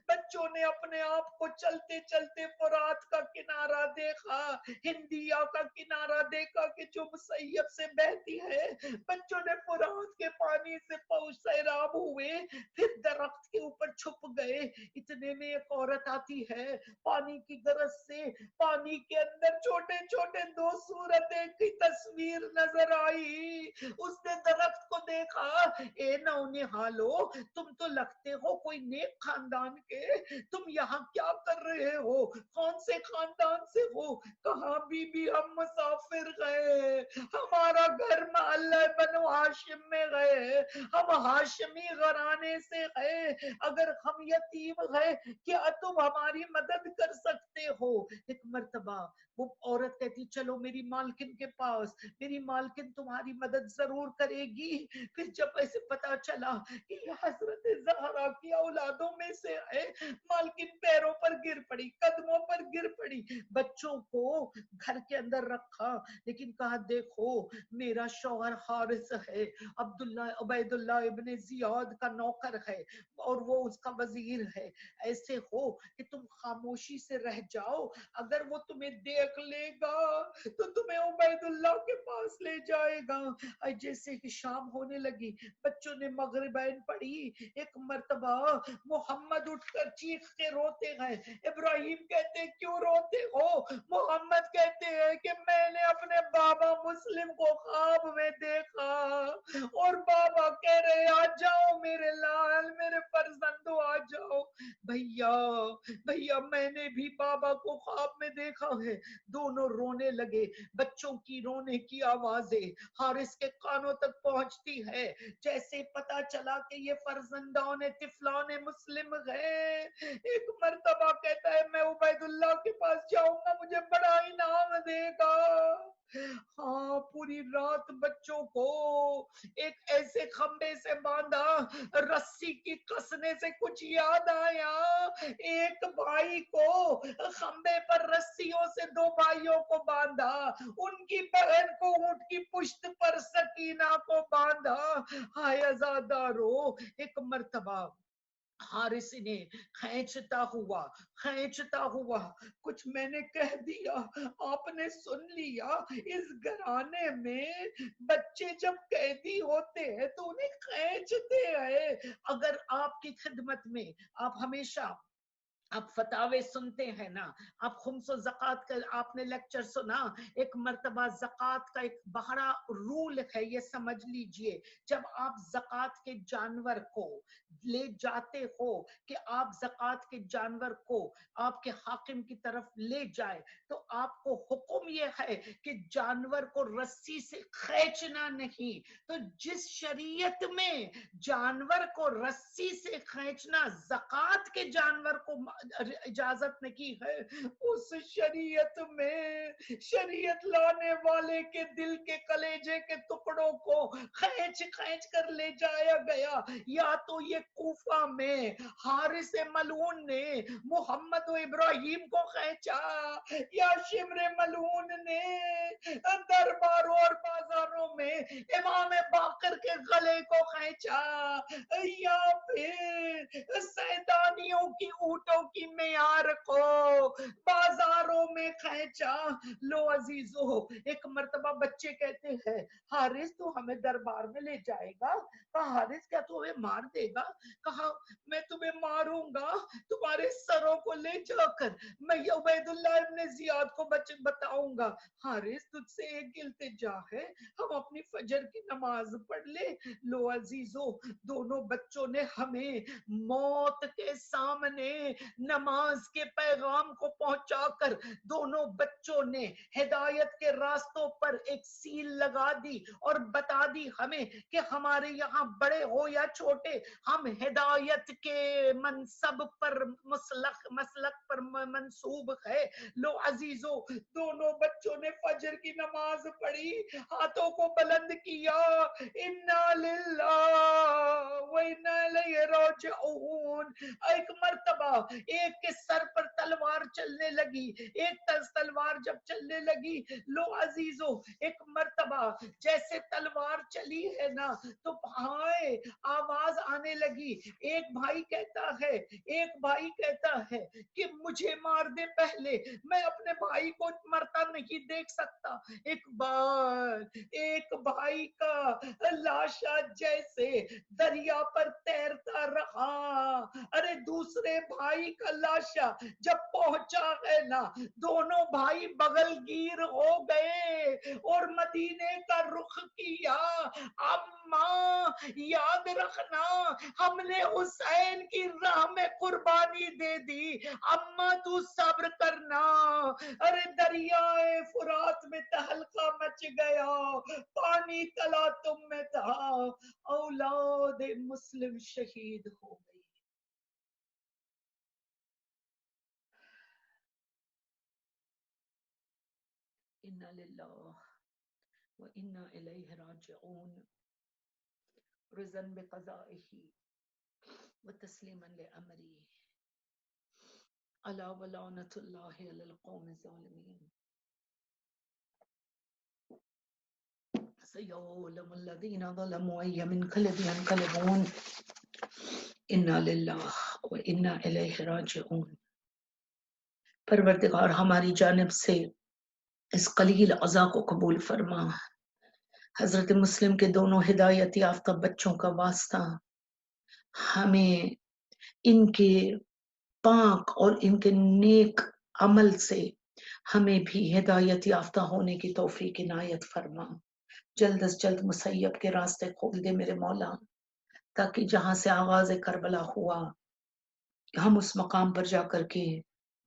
بچوں نے اپنے آپ کو چلتے چلتے فرات کا کنارہ دیکھا، ہندیا کا کنارہ دیکھا کہ جو مسیب سے بہتی ہے، بچوں نے فرات کے پانی سے سیراب ہوئے، پھر درخت کے اوپر چھپ گئے۔ اتنے میں ایک عورت آتی ہے، پانی کی غرض سے پانی کے اندر چھوٹے چھوٹے دو صورتیں کی تصویر نظر آئی۔ اس نے درخت کو دیکھا، اے نونہالو، تم تو لگتے ہو کوئی نیک خاندان کے، تم یہاں کیا کر رہے ہو؟ کون سے خاندان سے ہو؟ کہاں بی بی ہم مسافر گئے، ہمارا گھر محلہ بنو ہاشم میں گئے، ہم ہاشمی گھرانے سے گئے، اگر ہم یتیم گئے کیا تم ہماری مدد کر سکتے ہو؟ ایک مرتبہ وہ عورت کہتی چلو میری مالکن کے پاس، میری مالکن تمہاری مدد ضرور کرے گی۔ پھر جب ایسے پتا چلا کہ حضرت زہرا کی اولادوں میں سے ہے، مالکن پیروں پر گر پڑی، قدموں پر گر پڑی، بچوں کو گھر کے اندر رکھا، لیکن کہا دیکھو میرا شوہر حارث ہے، عبداللہ عبید اللہ ابن زیاد کا نوکر ہے اور وہ اس کا وزیر ہے، ایسے ہو کہ تم خاموشی سے رہ جاؤ، اگر وہ تمہیں دیکھ لے گا تو تمہیں عبید اللہ کے پاس لے جائے گا۔ جیسے کہ شام ہونے لگی، بچوں نے مغربین پڑھی، ایک مرتبہ محمد اٹھ کر چیخ کے روتے ہیں، ابراہیم کہتے کیوں روتے ہو؟ محمد کہتے ہیں کہ میں نے اپنے بابا مسلم کو خواب میں دیکھا اور بابا کہہ رہے آ جاؤ میرے لال، میرے فرزندو آ جاؤ۔ بھیا میں نے بھی بابا کو خواب میں دیکھا ہے۔ دونوں رونے لگے، بچوں کی رونے کی آوازیں حارث کے کانوں تک پہنچتی ہے۔ جیسے پتا چلا کہ یہ فرزندان طفلان مسلم گئے، ایک مرتبہ کہتا ہے میں عبید اللہ کے پاس جاؤں گا، مجھے بڑا انعام دے گا۔ ہاں پوری رات بچوں کو ایک ایسے کھمبے سے باندھا، رسی کی کسنے سے کچھ یاد آیا، ایک بھائی کو کھمبے پر رسیوں سے دو بھائیوں کو باندھا، ان کی بہن کو اونٹ کی پشت پر سکینہ کو باندھا۔ ہائے عزادارو، ایک مرتبہ حارث نے کھینچتا ہوا کچھ میں نے کہہ دیا، آپ نے سن لیا۔ اس گھرانے میں بچے جب قیدی ہوتے ہیں تو انہیں کھینچتے ہیں۔ اگر آپ کی خدمت میں آپ ہمیشہ آپ فتاوے سنتے ہیں نا، آپ خمس و زکوٰۃ کا آپ نے لیکچر سنا، ایک مرتبہ زکوٰۃ کا ایک بڑا رول ہے، یہ سمجھ لیجئے، جب آپ زکوٰۃ کے جانور کو لے جاتے ہو کہ آپ زکوٰۃ کے جانور کو آپ کے حاکم کی طرف لے جائے تو آپ کو حکم یہ ہے کہ جانور کو رسی سے کھینچنا نہیں۔ تو جس شریعت میں جانور کو رسی سے کھینچنا زکوٰۃ کے جانور کو اجازت نہیں ہے، اس شریعت میں شریعت لانے والے کے دل کے کلیجے کے ٹکڑوں کو کھینچ کھینچ کر لے جایا گیا۔ یا تو یہ کوفہ میں حارث ملعون نے محمد و ابراہیم کو کھینچا، یا شمر ملعون نے درباروں اور بازاروں میں امام باقر کے گلے کو کھینچا، یا پھر سیدانیوں کی اونٹوں کی معیار کو بازاروں میں کھینچا۔ لو عزیزو، ایک مرتبہ بچے کہتے ہیں حارث تو ہمیں دربار میں لے جائے گا؟ کہا حارث کیا تو ہمیں مار دے گا؟ کہا میں تمہیں ماروں گا، تمہارے سروں کو لے جا کر میں عبید اللہ ابن زیاد کو بتاؤں گا۔ حارث تجھ سے ایک التجا ہے، ہم اپنی فجر کی نماز پڑھ لے۔ لو عزیزو، دونوں بچوں نے ہمیں موت کے سامنے نماز کے پیغام کو پہنچا کر دونوں بچوں نے ہدایت کے راستوں پر ایک سیل لگا دی اور بتا دی ہمیں کہ ہمارے یہاں بڑے ہو یا چھوٹے، ہم ہدایت کے منصب پر مسلک پر منصوب ہے۔ لو عزیزو، دونوں بچوں نے فجر کی نماز پڑھی، ہاتھوں کو بلند کیا، انا للہ و انا الیہ راجعون۔ ایک مرتبہ ایک کے سر پر تلوار چلنے لگی، ایک تلوار جب چلنے لگی، لو عزیزو ایک مرتبہ جیسے تلوار چلی ہے نا تو ہائے آواز آنے لگی، ایک بھائی کہتا ہے کہ مجھے مار دے پہلے، میں اپنے بھائی کو مرتا نہیں دیکھ سکتا۔ ایک بار ایک بھائی کا لاشا جیسے دریا پر تیرتا رہا، ارے دوسرے بھائی کا لاشا جب پہنچا ہے نا، دونوں بھائی بغل گیر ہو گئے اور مدینے کا رخ کیا۔ اماں یاد رکھنا، ہم نے حسین کی راہ میں قربانی دے دی، اماں تو صبر کرنا۔ ارے دریائے فرات میں تہلکا مچ گیا، پانی تلا تم میں تھا، اولاد مسلم شہید ہو گئی۔ انا للہ و انا الیہ راجعون، رضا بقضائہ و تسلیما لامری، الا ولعنۃ اللہ علی القوم الظالمین، سیعلم الذین ظلموا ای منقلب ینقلبون، انا للہ و انا الیہ راجعون۔ پروردگار ہماری جانب سے اس قلیل عزا کو قبول فرما۔ حضرت مسلم کے دونوں ہدایت یافتہ بچوں کا واسطہ ہمیں ان کے پاک اور ان کے نیک عمل سے ہمیں بھی ہدایت یافتہ ہونے کی توفیق عنایت فرما۔ جلد از جلد مسیب کے راستے کھول دے میرے مولا، تاکہ جہاں سے آغاز کربلا ہوا ہم اس مقام پر جا کر کے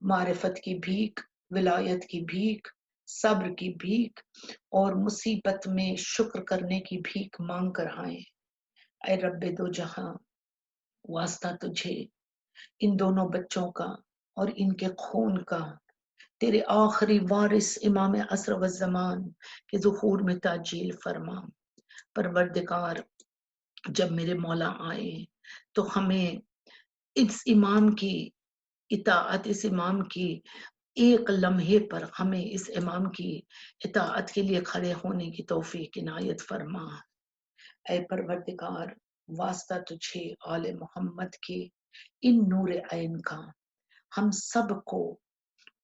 معرفت کی بھیک، ولایت کی بھیک، صبر کی بھیک اور مصیبت میں شکر کرنے کی بھیک مانگ کر آئیں۔ اے رب دو جہاں، واسطہ تجھے ان دونوں بچوں کا اور ان کے خون کا، تیرے آخری وارث امام عصر و زمان کے ظہور میں تعجیل فرما۔ پروردگار جب میرے مولا آئے تو ہمیں اس امام کی اطاعت، اس امام کی ایک لمحے پر ہمیں اس امام کی اطاعت کے لیے کھڑے ہونے کی توفیق عنایت فرما۔ اے پروردگار واسطہ تجھے آل محمد کے ان نور عین کا، ہم سب کو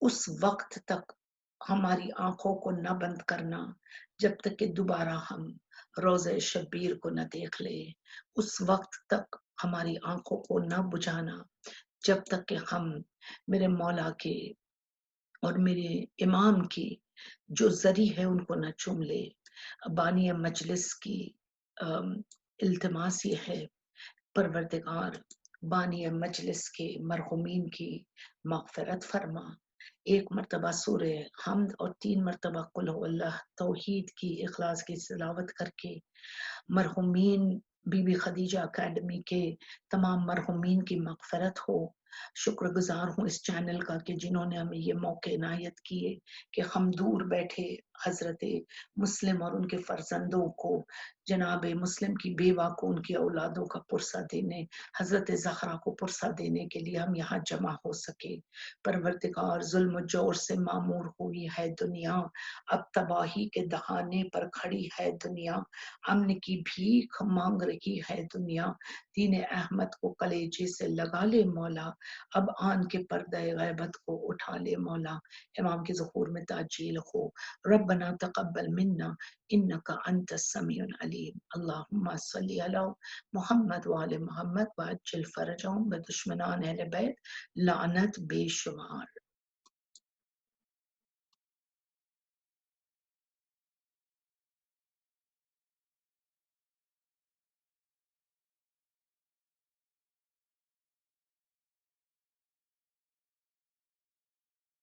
اس وقت تک ہماری آنکھوں کو نہ بند کرنا جب تک کہ دوبارہ ہم روزہ شبیر کو نہ دیکھ لے، اس وقت تک ہماری آنکھوں کو نہ بجھانا جب تک کہ ہم میرے مولا کے اور میرے امام کی جو ذری ہے ان کو نہ چوم لے۔ بانی مجلس کی التماس یہ ہے، پروردگار بانی مجلس کے مرحومین کی مغفرت فرما۔ ایک مرتبہ سورہ حمد اور 3 مرتبہ قل هو اللہ توحید کی اخلاص کی تلاوت کر کے مرحومین بی بی خدیجہ اکیڈمی کے تمام مرحومین کی مغفرت ہو۔ شکر گزار ہوں اس چینل کا کہ جنہوں نے ہمیں یہ موقع عنایت کیے کہ ہم دور بیٹھے حضرت مسلم اور ان کے فرزندوں کو، جناب مسلم کی بیوہ کو، ان کی اولادوں کا پرسہ دینے، حضرت زہرا کو پرسہ دینے کے لیے ہم یہاں جمع ہو سکے۔ پروردگار، ظلم و جور سے معمور ہوئی ہے دنیا، اب تباہی کے دہانے پر کھڑی ہے دنیا، امن کی بھیک مانگ رہی ہے دنیا، دین احمد کو کلیجے سے لگا لے مولا، اب آن کے پردہ غیبت کو اٹھا لے مولا، امام کے ظہور میں تعجیل ہو۔ ربنا تقبل منا انکا انت السمیع العلیم، اللہم صلی علی محمد وآل محمد وعجل فرجہم، بدشمنان اہل بیت لعنت بے شمار۔